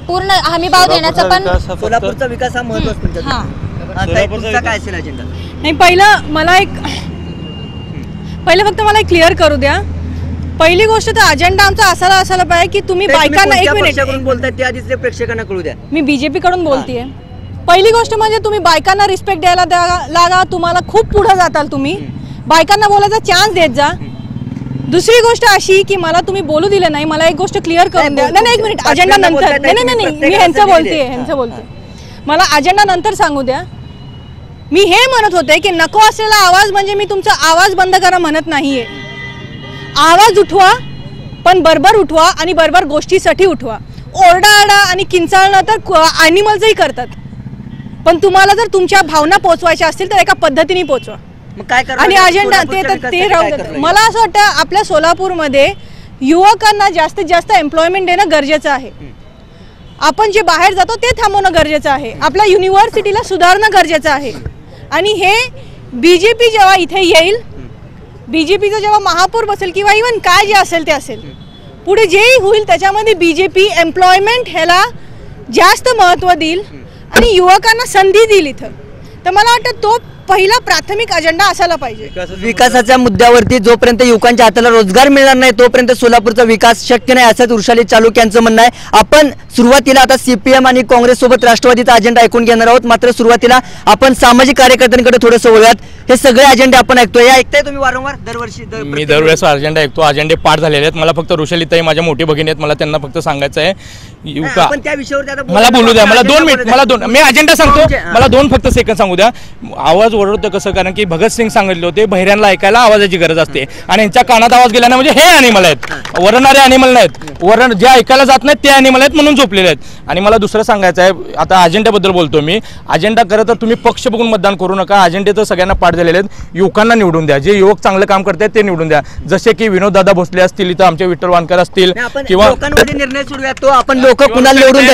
पूर्ण हमी भाव देण्याचा पण. सोलापूरचा विकास हा महत्त्वाचा तुमचा काय असेल अजेंडा? नाही, पहिलं फक्त मला क्लिअर करू द्या. पहिली गोष्ट तर अजेंडा आमचा असायला पाहिजे की तुम्ही बायकांना, एक मिनिट बोलताय ते आधीच प्रेक्षकांना कळू द्या. मी BJP कडून बोलतेय. पहिली गोष्ट म्हणजे तुम्ही बायकांना रिस्पेक्ट द्यायला लागा. तुम्हाला खूप पुढे जाताल, तुम्ही बायकांना बोलायचा चान्स देत जा. दुसरी गोष्ट अशी की मला तुम्ही बोलू दिलं नाही, मला एक गोष्ट क्लिअर करून द्या. नाही, एक मिनिट, अजेंडा नंतर. नाही, मी ह्यांचं बोलते. मला अजेंडा नंतर सांगू द्या. मी हे म्हणत होते की नको असलेला आवाज म्हणजे मी तुमचा आवाज बंद करा म्हणत नाहीये. आवाज उठवा, पण बरोबर उठवा आणि बरोबर गोष्टीसाठी उठवा. ओरडाआरडा आणि किंचाळणं तर ॲनिमल्सही करतात, पण तुम्हाला जर तुमच्या भावना पोचवायच्या असतील तर एका पद्धतीने पोचवा. आणि अजेंडा ते राहू देतात. मला असं वाटतं आपल्या सोलापूरमध्ये युवकांना जास्तीत जास्त एम्प्लॉयमेंट देणं गरजेचं आहे. आपण जे बाहेर जातो ते थांबवणं गरजेचं आहे. आपल्या युनिव्हर्सिटीला सुधारणं गरजेचं आहे. आणि हे BJP जेव्हा इथे येईल, BJPचं जेव्हा महापौर बसेल किंवा इव्हन काय जे असेल ते असेल, पुढे जेही होईल त्याच्यामध्ये BJP एम्प्लॉयमेंट ह्याला जास्त महत्त्व देईल आणि युवकांना संधी देईल इथं. तर मला वाटतं तो पहिला प्राथमिक अजेंडा असायला पाहिजे. विकासाच्या मुद्द्यावरती जोपर्यंत युवकांच्या हाताला रोजगार मिळणार नाही तोपर्यंत सोलापूरचा विकास शक्य नाही, असंच उर्शाली चालुक्य यांचं म्हणणं आहे. आपण सुरुवातीला आता CPM आणि काँग्रेस सोबत राष्ट्रवादीचा अजेंडा ऐकून घेणार आहोत. मात्र सुरुवातीला आपण सामाजिक कार्यकर्त्यांकडे थोडंसं वळूयात. हे सगळे अजेंडे आपण ऐकतोय, या ऐकताय तुम्ही वारंवार दरवर्षी? मी दरवेळेस अजेंडा ऐकतो. अजेंडे पाठ झालेले आहेत. मला फक्त ऋषालीताई माझ्या मोठी भगिनी आहेत, मला त्यांना फक्त सांगायचं आहे युका आपण त्या विषयावर आता मला बोलू द्या, मला 2 मिनिट, मला 2 मी अजेंडा सांगतो, हां. मला 2 फक्त सेकंद सांगू द्या. आवाज ओरडतो कसं, कारण की भगतसिंग सांगितले होते बहिऱ्यांना ऐकायला आवाजाची गरज असते आणि यांच्या कानात आवाज गेला नाही म्हणजे हे ॲनिमल आहेत, वरणारे ॲनिमल नाहीत, जे ऐकायला जात नाहीत ते ॲनिमल आहेत म्हणून झोपलेले आहेत. आणि मला दुसरं सांगायचं आहे, आता अजेंड्याबद्दल बोलतो मी. अजेंडा करत तर तुम्ही पक्ष बघून मतदान करू नका. अजेंडे तर सगळ्यांना पाठ झालेले आहेत. युवकांना निवडून द्या, जे युवक चांगलं काम करतात ते निवडून द्या. जसे की विनोददादा भोसले असतील, इथं आमचे विठ्ठल वानकर असतील, किंवा लोकांमध्ये निर्णय सोडूया तो आपण लोक कुणाला निवडून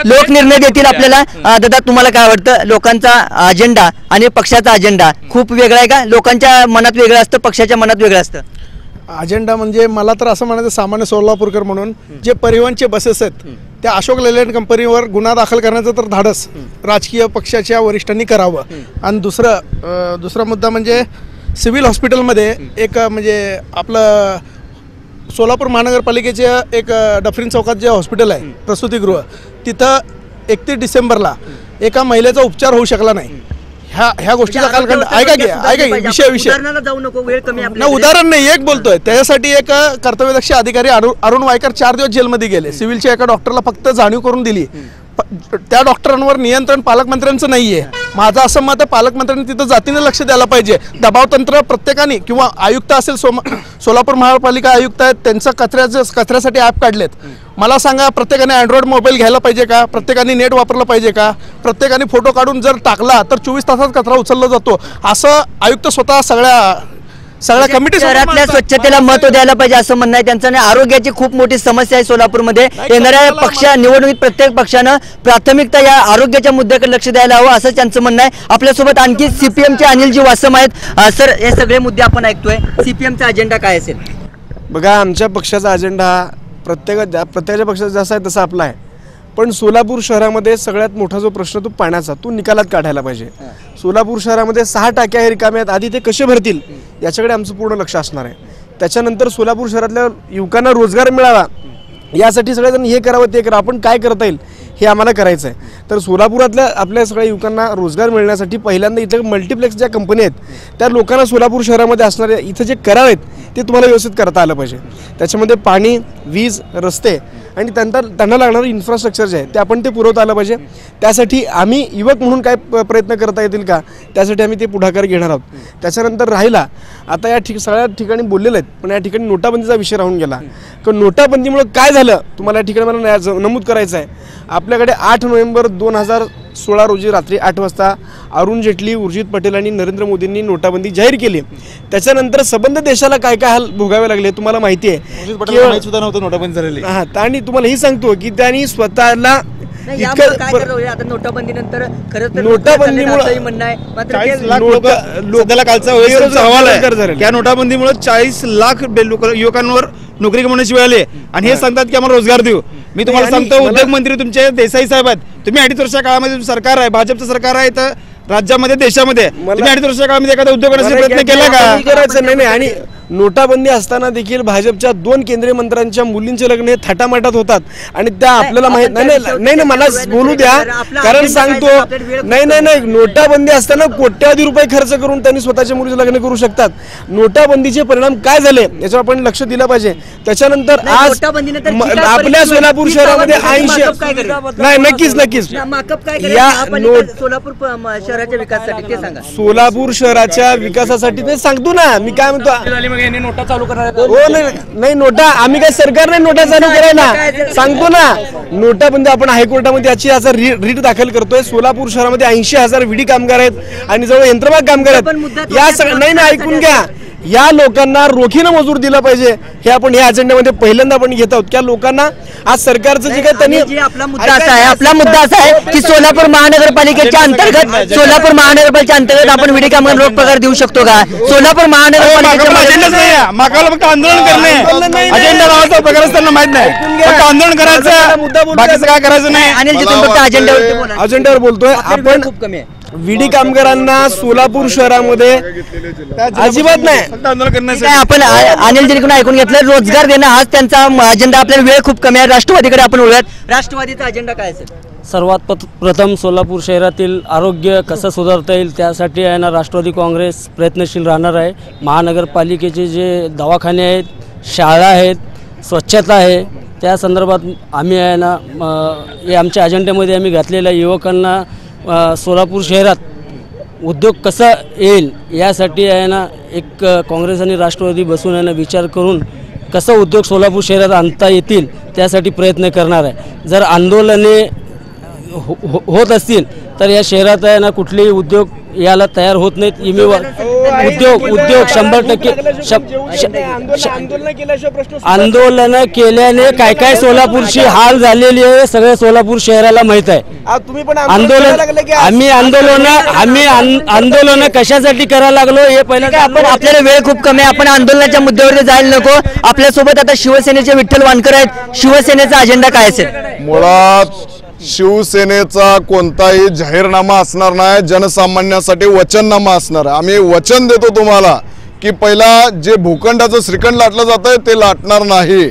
लोक निर्णय देतील आपल्याला. दादा तुम्हाला काय वाटतं, लोकांचा अजेंडा आणि पक्षाचा अजेंडा खूप वेगळा आहे का? लोकांच्या मनात वेगळं असतं, पक्षाच्या मनात वेगळं असतं. अजेंडा म्हणजे मला तर असं म्हणायचं, सामान्य सोलापूरकर म्हणून जे परिवहनचे बसेस आहेत त्या अशोक लेलँड कंपनीवर गुन्हा दाखल करण्याचं तर धाडस राजकीय पक्षाच्या वरिष्ठांनी करावं. आणि दुसरा मुद्दा म्हणजे सिव्हिल हॉस्पिटलमध्ये एक म्हणजे आपलं सोलापूर महानगरपालिकेचे एक डफरीन चौकात जे हॉस्पिटल आहे प्रसूतिगृह, तिथं 31 डिसेंबरला एका महिलेचा उपचार होऊ शकला नाही. ह्या गोष्टीचा कालखंड ऐका की विषय जाऊ नको, वेळ कमी ना, उदाहरण नाही, एक बोलतोय. त्याच्यासाठी एक कर्तव्यदक्ष अधिकारी अरुण वायकर 4 दिवस जेलमध्ये गेले. सिव्हिलच्या एका डॉक्टरला फक्त जाणीव करून दिली. त्या डॉक्टरांवर नियंत्रण पालकमंत्र्यांचं नाहीये. माझं असं मत आहे, पालकमंत्र्यांनी तिथं जातीने लक्ष द्यायला पाहिजे. दबाव तंत्र प्रत्येकाने, किंवा आयुक्त असेल, सोलापूर महापालिका आयुक्त आहेत, त्यांचं कचऱ्यासाठी ॲप काढलेत. मला सांगा, प्रत्येकाने अँड्रॉइड मोबाईल घ्यायला पाहिजे का? प्रत्येकाने नेट वापरलं पाहिजे का? प्रत्येकाने फोटो काढून जर टाकला तर 24 तासात कचरा उचलला जातो. असं आयुक्त स्वतः सगळ्या कमिटी शहरातल्या स्वच्छतेला महत्व द्यायला पाहिजे असं म्हणणं आहे त्यांचं. आणि आरोग्याची खूप मोठी समस्या आहे सोलापूरमध्ये. येणाऱ्या निवडणुकीत प्रत्येक पक्षानं प्राथमिकता या आरोग्याच्या मुद्द्याकडे लक्ष द्यायला हवं असं त्यांचं म्हणणं आहे. आपल्यासोबत आणखी CPMचे अनिलजी वासम आहेत. सर, हे सगळे मुद्दे आपण ऐकतोय, CPMचा अजेंडा काय असेल? बघा, आमच्या पक्षाचा अजेंडा प्रत्येकाच्या पक्षाचा जसा आहे तसा आपला आहे. पण सोलापूर शहरामध्ये सगळ्यात मोठा जो प्रश्न तो पाण्याचा, तो निकालात काढायला पाहिजे. सोलापूर शहरामध्ये 6 टाक्या हे रिकाम्या आहेत, आधी ते कसे भरतील याच्याकडे आमचं पूर्ण लक्ष असणार आहे. त्याच्यानंतर सोलापूर शहरातल्या युवकांना रोजगार मिळावा यासाठी सगळेजण हे करावं ते करावं, आपण काय करता येईल हे आम्हाला करायचं आहे. तर सोलापुरातल्या आपल्या सगळ्या युवकांना रोजगार मिळण्यासाठी पहिल्यांदा इथले मल्टिप्लेक्स ज्या कंपनी आहेत त्या लोकांना सोलापूर शहरामध्ये असणारे इथं जे करार आहेत ते तुम्हाला व्यवस्थित करता आलं पाहिजे. त्याच्यामध्ये पाणी, वीज, रस्ते आणि त्यांना लागणारं इन्फ्रास्ट्रक्चर जे आहे ते आपण ते पुरवता आलं पाहिजे. त्यासाठी आम्ही युवक म्हणून काय प्रयत्न करता येतील का, त्यासाठी आम्ही ते पुढाकार घेणार आहोत. त्याच्यानंतर राहिला, आता सगळ्या ठिकाणी बोललेलं आहेत, पण या ठिकाणी नोटाबंदीचा विषय राहून गेला. कारण नोटाबंदीमुळे काय झालं तुम्हाला या ठिकाणी मला नमूद करायचं आहे. आपल्याकडे 8 नोव्हेंबर 2016 रोजी रात्री 8 वाजता अरुण जेटली, उर्जित पटेल आणि नरेंद्र मोदींनी नोटाबंदी जाहीर केली. त्याच्यानंतर संबंध देशाला काय काय हाल भोगावे लागले तुम्हाला माहिती आहे. नोटाबंदी झालेली. आणि तुम्हाला ही सांगतो की त्यांनी स्वतःला नोटाबंदीनंतर नोटाबंदीमुळे म्हणणं आहे, मात्र 40 लाख लोकांना कालचा अहवाल आहे. या नोटाबंदीमुळे 40 लाख युवकांवर नोकरी गमावण्याची वेळ आली आणि हे सांगतात की आम्हाला रोजगार देऊ. मी तुम्हाला सांगतो, उद्योग मंत्री तुमचे देसाई साहेब आहेत. तुम्ही 2.5 वर्षा काळामध्ये सरकार आहे, भाजपचं सरकार आहे तर राज्यामध्ये, देशामध्ये तुम्ही 2.5 वर्षा काळामध्ये एखादा उद्योग करण्याचा प्रयत्न केला का? करायचं नाही. आणि नोटाबंदी असताना देखील भाजपच्या 2 केंद्रीय मंत्र्यांच्या मुलींचे लग्न हे थाटामाटात होतात आणि त्या आपल्याला माहित नाही. मला बोलू द्या, कारण सांगतो. नाही, नोटाबंदी असताना कोट्यावधी रुपये खर्च करून त्यांनी स्वतःच्या मुलीचे लग्न करू शकतात. नोटाबंदीचे परिणाम काय झाले याच्यावर आपण लक्ष दिलं पाहिजे. त्याच्यानंतर आज आपल्या सोलापूर शहरामध्ये 80 नाही, नक्कीच या सोलापूर शहराच्या विकासासाठी ते सांगा. सोलापूर शहराच्या विकासासाठी ते सांगतो ना, मी काय म्हणतो, नोटा चालू करणार. हो नाही, नोटा आम्ही काय सरकार नाही नोटा चालू करायला सांगतो ना. नोटाबंदी आपण हायकोर्टामध्ये याचा रीट दाखल करतोय. सोलापूर शहरामध्ये 80,000 विडी कामगार आहेत आणि जवळ यंत्रमाग कामगार आहेत. या नाही, ऐकून घ्या, या लोकांना रोखीनं मजूर दिला पाहिजे. हे आपण या अजेंड्यामध्ये पहिल्यांदा आपण घेत आहोत. त्या लोकांना आज सरकारचं जे काय त्यांनी आपला मुद्दा असा आहे की सोलापूर महानगरपालिकेच्या अंतर्गत आपण विडी कामगार रोख पगार देऊ शकतो का? सोलापूर महानगरपालिकेच्या फक्त आंदोलन करणे, अजेंडा लावायचा पगारच त्यांना माहित नाही. फक्त आंदोलन करायचं, बाकीचं काय करायचं नाही. अनिलजी तुम्ही फक्त अजेंड्यावर बोलतोय आपण. खूप कमी आहे. विडी कामगारांना सोलापूर शहरामध्ये अजिबात नाही. आपण अनिलजीकडून ऐकून घेतलं, रोजगार देणं हाच त्यांचा अजेंडा. आपल्याला वेळ खूप कमी आहे, राष्ट्रवादीकडे आपण वळूयात. राष्ट्रवादीचा अजेंडा काय असेल? सर्वात प्रथम सोलापूर शहरातील आरोग्य कसं सुधारता येईल त्यासाठी आहे ना राष्ट्रवादी काँग्रेस प्रयत्नशील राहणार आहे. महानगरपालिकेचे जे दवाखाने आहेत, शाळा आहेत, स्वच्छता आहे, त्या संदर्भात आम्ही आहे ना हे आमच्या अजेंड्यामध्ये आम्ही घातलेल्या युवकांना सोलापूर शहरात उद्योग कसा येईल यासाठी आहे ना एक काँग्रेस आणि राष्ट्रवादी बसून आहे ना विचार करून कसं उद्योग सोलापूर शहरात आणता येतील त्यासाठी प्रयत्न करणार आहे. जर आंदोलने होत असतील तर या शहरात आहे ना कुठलेही उद्योग याला तयार होत नाहीत. उद्योग 100% आंदोलन केल्याने काय काय सोलापूरची हाल झालेली आहे सगळ्या सोलापूर शहराला माहीत आहे. आम्ही आंदोलन कशासाठी करायला लागलो हे पहिलं आपण आपल्याला वेळ खूप कमी आहे. आपण आंदोलनाच्या मुद्द्यावरती जायला नको. आपल्यासोबत आता शिवसेनेचे विठ्ठल वानकर आहेत. शिवसेनेचा अजेंडा काय असेल? मुळात शिवसेनेचा कोणताही जाहीरनामा असणार नाही, जनसामान्यांसाठी वचननामा असणार आहे. आम्ही वचन देतो तुम्हाला की पहिला जे भूखंडाचं श्रीखंड लाटलं जातंय ते लाटणार नाही,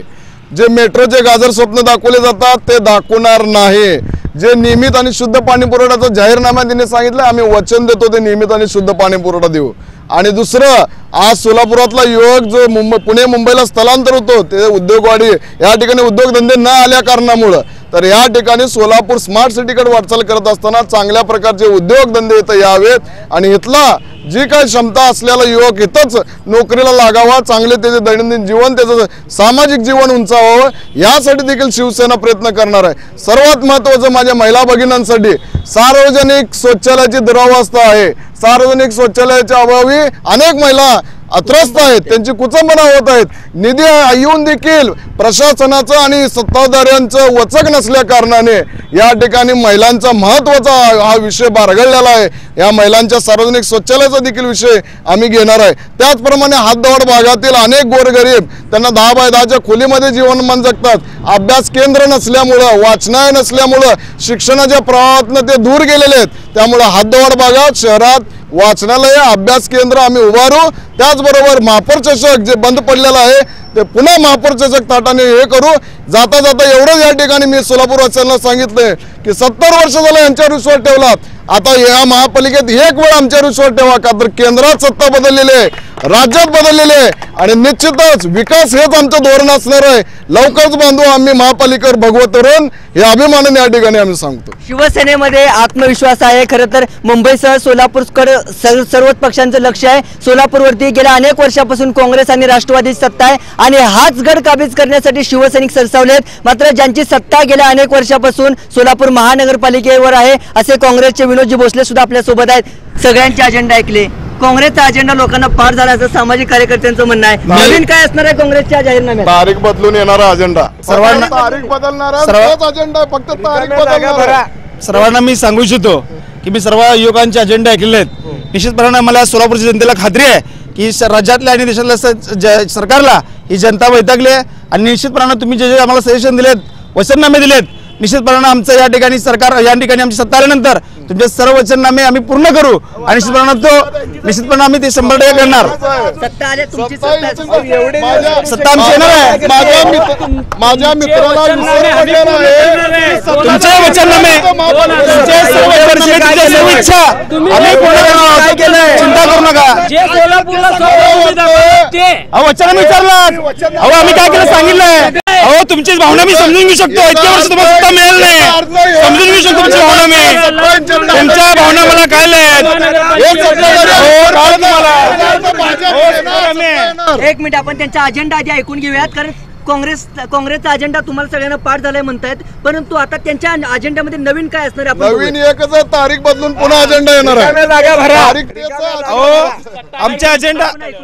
जे मेट्रोचे गाजर स्वप्न दाखवले जातात ते दाखवणार नाही, जे नियमित आणि शुद्ध पाणी पुरवठ्याचा जाहीरनामा त्यांनी सांगितलं आम्ही वचन देतो ते नियमित आणि शुद्ध पाणी पुरवठा देऊ. आणि दुसरं, आज सोलापुरातला युवक जो पुणे मुंबईला स्थलांतर होतो ते उद्योगवाडी या ठिकाणी उद्योगधंदे न आल्या कारणामुळं, तर या ठिकाणी सोलापूर स्मार्ट सिटीकडे वाटचाल करत असताना चांगल्या प्रकारचे उद्योगधंदे इथं यावेत आणि इथला जी काही क्षमता असलेला युवक इथंच नोकरीला लागावा, चांगले त्याचे दैनंदिन जीवन त्याचं सामाजिक जीवन उंचावावं यासाठी देखील शिवसेना प्रयत्न करणार आहे. सर्वात महत्त्वाचं माझ्या महिला भगिनींसाठी सार्वजनिक शौचालयाची दुरावस्था आहे. सार्वजनिक शौचालयाच्या अभावी अनेक महिला अत्रस्त आहेत, त्यांची कुचंबना होत आहेत. निधी येऊन देखील प्रशासनाचं आणि सत्ताधाऱ्यांचं वचक नसल्या कारणाने या ठिकाणी महिलांचा महत्त्वाचा हा विषय बारगळलेला आहे. या महिलांच्या सार्वजनिक शौचालयाचा देखील विषय आम्ही घेणार आहे. त्याचप्रमाणे हातदवाड भागातील अनेक गोरगरीब त्यांना 10 बाय 10च्या खोलीमध्ये जीवनमान जगतात. अभ्यास केंद्र नसल्यामुळं, वाचनालय नसल्यामुळं शिक्षणाच्या प्रवाहातनं ते दूर गेलेले आहेत. त्यामुळे हातदवाड भागात शहरात वाचनालय अभ्यास केंद्र आम्ही उभारू. त्याचबरोबर महापौर चषक जे बंद पडलेलं आहे ते पुन्हा महापौर चषक ताटाने हे करू. जाता जाता एवढंच या ठिकाणी मी सोलापूर वासियांना सांगितलंय की 70 वर्ष झालं यांच्यावर विश्वास ठेवलात, आता या महापालिकेत एक वेळ आमच्यावर विश्वास ठेवा, का तर केंद्रात सत्ता बदललेली आहे, राज्यात बदललेले आहे आणि निश्चितच विकास हेच आमचं धोरण असणार आहे. लवकरच बांधू आम्ही महापालिकेवर भगवत धरण, हे अभिमानाने या ठिकाणी आम्ही सांगतो. शिवसेनेमध्ये आत्मविश्वास आहे. खरं तर मुंबईसह सोलापूरकडे सर्वच पक्षांचं लक्ष आहे. सोलापूरवरती गेल्या अनेक वर्षापासून काँग्रेस आणि राष्ट्रवादी सत्ता आहे आणि हाच गड काबीज करण्यासाठी शिवसैनिक सरसावले आहेत. मात्र ज्यांची सत्ता गेल्या अनेक वर्षापासून सोलापूर महानगरपालिकेवर आहे असे काँग्रेसचे विनोदजी भोसले सुद्धा आपल्या सोबत आहेत. सगळ्यांचे अजेंडा ऐकले. काँग्रेसचा अजेंडा लोकांना पार झाला असं सामाजिक कार्यकर्त्यांचं म्हणणं आहे. नवीन काय असणार आहे काँग्रेसच्या जाहीरनाम्यात? तारीख बदलून येणारा अजेंडा, सर्वांना तारीख बदलणारा अजेंडा, फक्त तारीख बदलणारा. सर्वांना मी सांगू इच्छितो की मी सर्व युवकांचे अजेंडा ऐकले आहेत. निश्चितपणे मला सोलापूरच्या जनतेला खात्री आहे की राज्यातल्या आणि देशातल्या सरकारला ही जनता वैतागली आहे आणि निश्चितपणे तुम्ही जे आम्हाला सजेशन दिलेत, वचननामे दिलेत, निश्चितपणे आमचं या ठिकाणी सरकार या ठिकाणी आमची सत्ता आल्यानंतर तुमचे सर्व वचननामे आम्ही पूर्ण करू आणि निश्चितपणे आम्ही ते 100% करणार. सत्ता आले तुमची सत्ता सत्ता आमची येणार आहे. माझ्या मित्राला तुमचे वचननामे, तुमचे सर्व इच्छा आम्ही पूर्ण करणार. चिंता करू नका. वचन विचारलं, अहो आम्ही काय केलं सांगितलंय. अहो तुमची भावना मी समजून घेऊ शकतो. इतक्या वर्ष तुम्हाला सत्ता मिळाली नाही, समजून घेऊ शकतो तुमची भावना मी. तुमच्या भावना मला कळल्या. एक मिनिट, आपण त्यांचा अजेंडा आधी ऐकून घेऊयात. कारण काँग्रेसचा अजेंडा तुम्हाला सगळ्यांना पाठ झालाय म्हणतायत, परंतु आता त्यांच्या अजेंड्यामध्ये नवीन काय असणार आहे? नवीन एकच आहे, तारीख बदलून पुन्हा अजेंडा येणार आहे.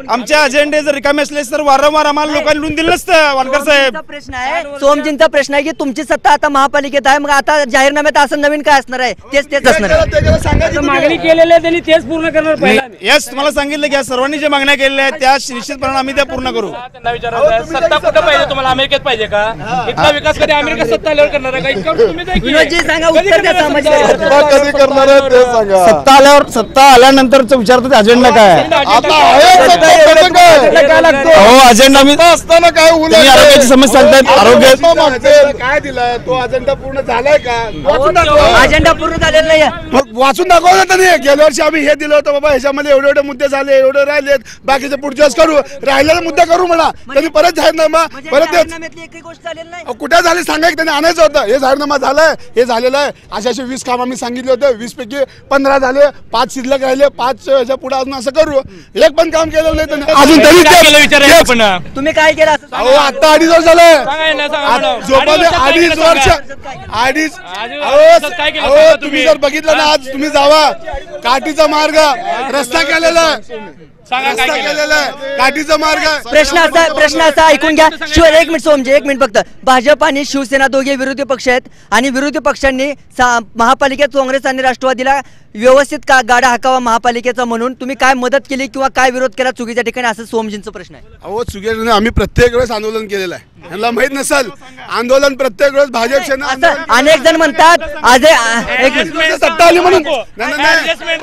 आमच्या अजेंडे जर रिकामे असले तर वारंवार आम्हाला लोकांनी लिहून दिलं नसतं. वानकर साहेब, प्रश्न आहे, सोमजींचा प्रश्न आहे की तुमची सत्ता आता महापालिकेत आहे, मग आता जाहीरनाम्यात असं नवीन काय असणार आहे? तेच असणार आहे. मागणी केलेल्या त्यांनी तेच पूर्ण करणार. यस, तुम्हाला सांगितलं की सर्वांनी ज्या मागण्या केलेल्या आहेत त्या निश्चितपणे आम्ही त्या पूर्ण करू. सत्ता कुठं पाहिजे तुम्हाला? अमेरिकेत पाहिजे का? इथला विकास कधी अमेरिका सत्ता आल्यावर करणार आहे का? विनोदजी सांगा, उत्तर द्या. सामाजिक कधी करणार आहे ते सांगा. सत्ता आल्यानंतरच विचारतो अजेंडा काय आहे. अजेंडा मी असताना काय होईल? आरोग्याची समस्या सांगतात. आरोग्य काय दिलाय तो अजेंडा पूर्ण झालाय का? अजेंडा पूर्ण झालेला नाही. मग वाचून दाखवलं त्यांनी. गेल्या वर्षी आम्ही हे दिलं होतं, बाबा ह्याच्यामध्ये एवढे एवढे मुद्दे झाले, एवढे राहिलेत, बाकीचे पुढच्या वेळेस करू, राहिलेला मुद्दा करू म्हणा. त्यांनी परत जाहीरनामा परत तेच जाहीरनाम्यातली एकही गोष्ट झालेली नाही. कुठे झाले सांगा की त्यांनी आणायचं होतं. हे जाहीरनामा झालंय, हे झालेलं आहे. असे 20 काम आम्ही सांगितले होते, 20 पैकी 15 झाले, 5 शिल्लक राहिले, 5 ह्याच्या पुढे अजून असं करू. एक पण काम केलं नाही त्यांनी अजून तरी. तुम्ही काय केलं असं अहो आता 2.5 वर्ष झालं झोपले, 2.5 वर्ष 2.5. अहो तुम्ही जर बघितलं ना, आज तुम्ही जावा, काठीचा मार्ग रस्ता केलेला आहे, रस्ता केलेला आहे, काठीचा मार्ग. प्रश्न असा ऐकून घ्या. एक मिनिट सोमजी, एक मिनिट फक्त. भाजप आणि शिवसेना दोघे विरोधी पक्ष आहेत आणि विरोधी पक्षांनी महापालिकेत काँग्रेस आणि राष्ट्रवादीला व्यवस्थित का गाडा हाकावा महापालिकेचा म्हणून तुम्ही काय मदत केली किंवा काय विरोध केला चुकीच्या ठिकाणी, असं सोमजींचा प्रश्न आहे. अहो चुकीच्या, आम्ही प्रत्येक वेळेस आंदोलन केलेलं आहे. यांना माहित नसेल, आंदोलन प्रत्येक वेळेस भाजप सेना अनेक जण म्हणतात आज सत्ता आली म्हणून. ऍडजस्टमेंट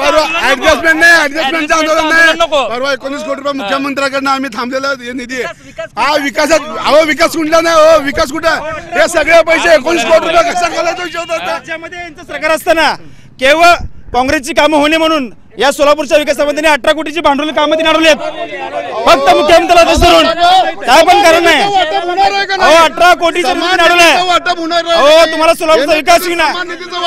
नाही, ऍडजस्टमेंटचं आंदोलन नाही. परवा 19 कोटी रुपये मुख्यमंत्र्यांकडनं आम्ही थांबलेला निधी. हा विकासात, अहो विकास कुठला नाही, हो विकास कुठं, हे सगळे पैसे 19 कोटी रुपये कसा घालायचा विषय होता. राज्यामध्ये यांचं सरकार असताना केवळ काँग्रेसची कामं होणे म्हणून या सोलापूरच्या विकासामध्ये 18 कोटीची भांडवली कामं तिने अडवली आहेत. फक्त मुख्यमंत्र्याला धरून काय पण कारण नाही. अहो 18 कोटीचं अडवलंय. अहो तुम्हाला सोलापूरचा विकास होईना.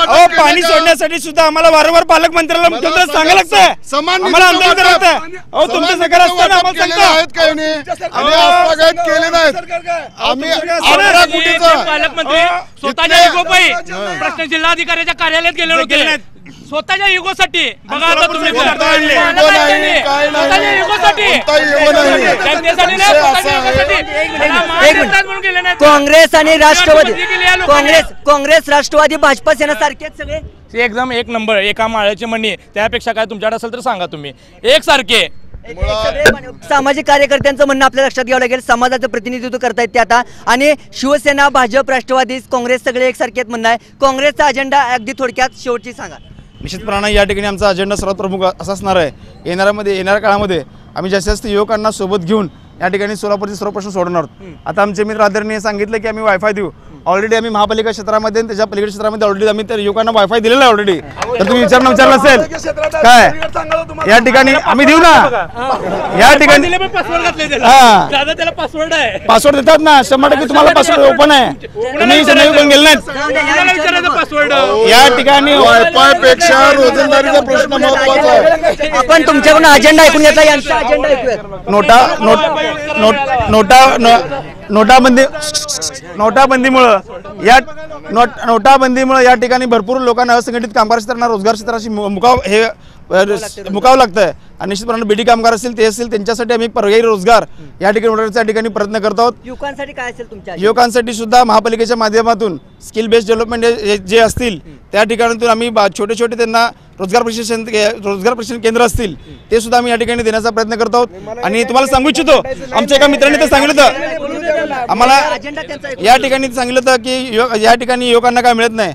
अहो पाणी सोडण्यासाठी सुद्धा आम्हाला वारंवार पालकमंत्र्याला मुख्यमंत्र्याला सांगायला लागतंय, आम्हाला आंदोलन करायला लागतंय. अहो तुमचं सरकार असताना आम्हाला सांगता केले नाहीत. आम्ही 18 कोटीचं पालकमंत्री स्वतःच्या इगोपायी प्रश्न जिल्हाधिकाऱ्याच्या कार्यालयात गेले होते, स्वतःच्या इगोसाठी. बघा आता तुम्ही काँग्रेस आणि राष्ट्रवादी, काँग्रेस राष्ट्रवादी भाजपा सेना सारखेच सगळे एकदम एक नंबर, एका माळ्याची मणी. त्यापेक्षा काय तुमच्याकडे असेल तर सांगा तुम्ही. एक सारखे सामाजिक कार्यकर्त्यांचं म्हणणं आपल्या लक्षात घ्यावं लागेल. समाजाचं प्रतिनिधित्व करतायत ते आता. आणि शिवसेना, भाजप, राष्ट्रवादी, काँग्रेस सगळे एकसारखे आहेत म्हणणं आहे. काँग्रेसचा अजेंडा अगदी थोडक्यात शेवटची सांगा. निश्चितपणाने या ठिकाणी आमचा अजेंडा सर्वात प्रमुख असा असणार आहे. येणाऱ्या काळामध्ये आम्ही जास्तीत जास्त युवकांना सोबत घेऊन या ठिकाणी सोलापूरचे सर्व प्रश्न सोडवणार आहोत. आता आमचे मित्र आदरणीय सांगितलं की आम्ही वायफाय देऊ. ऑलरेडी आम्ही महापालिका क्षेत्रामध्ये आणि त्याच्या पलीकडे क्षेत्रामध्ये ऑलरेडी आम्ही त्या युवकांना वायफाय दिलेला आहे ऑलरेडी. तर तुम्ही विचारलं असेल काय या ठिकाणी आम्ही देऊ ना. या ठिकाणी पासवर्ड देतात ना, 100% तुम्हाला पासवर्ड ओपन आहे. तुम्ही नवीन गेले नाहीत. या ठिकाणी वायफाय पेक्षा रोजंदारीचा प्रश्न महत्त्वाचा आहे. आपण तुमच्याकडून अजेंडा ऐकून घेतला, यांचा अजेंडा ऐकूयात. नोटाबंदीमुळे या ठिकाणी भरपूर लोकांना असंघटित कामगार क्षेत्रांना रोजगार क्षेत्राशी मुकावं लागतंय. आणि निश्चितपणे बीडी कामगार असतील ते असतील त्यांच्यासाठी आम्ही पर्यायी रोजगार या ठिकाणी प्रयत्न करत आहोत. युवकांसाठी काय असेल तुमच्या? युवकांसाठी सुद्धा महापालिकेच्या माध्यमातून स्किल बेस्ड डेव्हलपमेंट जे असतील त्या ठिकाणातून आम्ही छोटे छोटे त्यांना रोजगार प्रशिक्षण केंद्र असतील ते सुद्धा आम्ही या ठिकाणी देण्याचा प्रयत्न करत आहोत. आणि तुम्हाला सांगू इच्छितो, आमच्या एका मित्रांनी ते सांगितलं होतं आम्हाला, या ठिकाणी सांगितलं होतं की या ठिकाणी युवकांना काय मिळत नाही.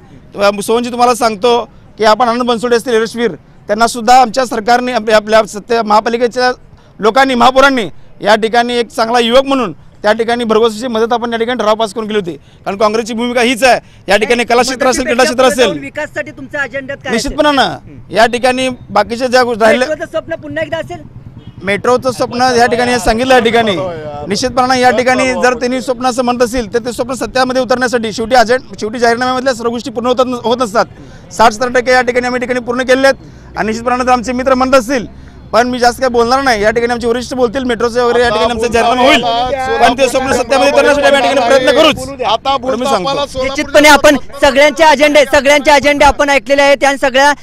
सोहनजी तुम्हाला सांगतो की आपण आनंद बनसोडे असतील, यशस्वीर, त्यांना सुद्धा आमच्या सरकारने आपल्या महापालिकेच्या लोकांनी, महापौरांनी या ठिकाणी एक चांगला युवक म्हणून त्या ठिकाणी भरघोस मदत आपण या ठिकाणी ठराव पास करून केली होती. कारण काँग्रेसची भूमिका हीच आहे. या ठिकाणी कला क्षेत्र असेल, क्रीडा क्षेत्र असेल, विकासासाठी तुमच्या अजेंड्यात निश्चितपणे या ठिकाणी बाकीच्या ज्या राहिले स्वप्न पुन्हा एकदा असेल. मेट्रोचं स्वप्न या ठिकाणी सांगितलं. या ठिकाणी निश्चितपणे या ठिकाणी जर त्यांनी स्वप्न असं म्हणत असेल तर ते स्वप्न सत्यामध्ये उतरण्यासाठी शेवटी जाहीरनाम्यामधल्या सर्व गोष्टी पूर्ण होत नसतात. 60-70% या ठिकाणी आम्ही ठिकाणी पूर्ण केलेले आहेत. आणि निश्चितपणे जर आमचे मित्र म्हणत असतील, पण मी जास्त काय बोलणार नाही. या ठिकाणी आमचे वरिष्ठ बोलतील, मेट्रोचे वगैरे या ठिकाणी आमचं जाहीरनामा होईल, पण ते स्वप्न सत्यामध्ये उतरण्यासाठी आम्ही या ठिकाणी प्रयत्न करूच. निश्चितपणे आपण सगळ्यांचे अजेंडे आपण ऐकलेले आहेत. त्या सगळ्या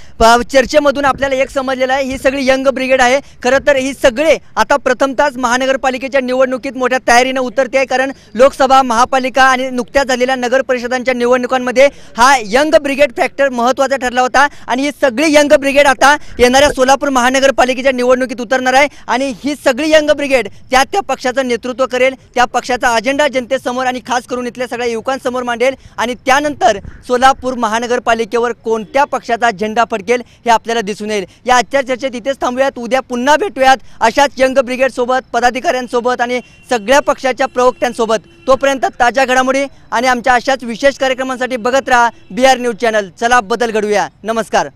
चर्चेमधून आपल्याला एक समजलेलं आहे, ही सगळी यंग ब्रिगेड आहे. खरं तर ही सगळे आता प्रथमतःच महानगरपालिकेच्या निवडणुकीत मोठ्या तयारीनं उतरते आहे. कारण लोकसभा, महापालिका आणि नुकत्याच झालेल्या नगर परिषदांच्या निवडणुकांमध्ये हा यंग ब्रिगेड फॅक्टर महत्त्वाचा ठरला होता. आणि ही सगळी यंग ब्रिगेड आता येणाऱ्या सोलापूर महानगरपालिकेच्या निवडणुकीत उतरणार आहे. आणि ही सगळी यंग ब्रिगेड त्या पक्षाचं नेतृत्व करेल, त्या पक्षाचा अजेंडा जनतेसमोर आणि खास करून इथल्या सगळ्या युवकांसमोर मांडेल. आणि त्यानंतर सोलापूर महानगरपालिकेवर कोणत्या पक्षाचा झेंडा फडकेल हे आपल्याला दिसून येईल. या आजच्या चर्चेत इथेच थांबूयात. उद्या पुन्हा भेटूयात अशाच यंग ब्रिगेड सोबत, पदाधिकाऱ्यांसोबत आणि सगळ्या पक्षाच्या प्रवक्त्यांसोबत. तोपर्यंत ताज्या घडामोडी आणि आमच्या अशाच विशेष कार्यक्रमांसाठी बघत राहा BR न्यूज चॅनल. चला बदल घडूया. नमस्कार.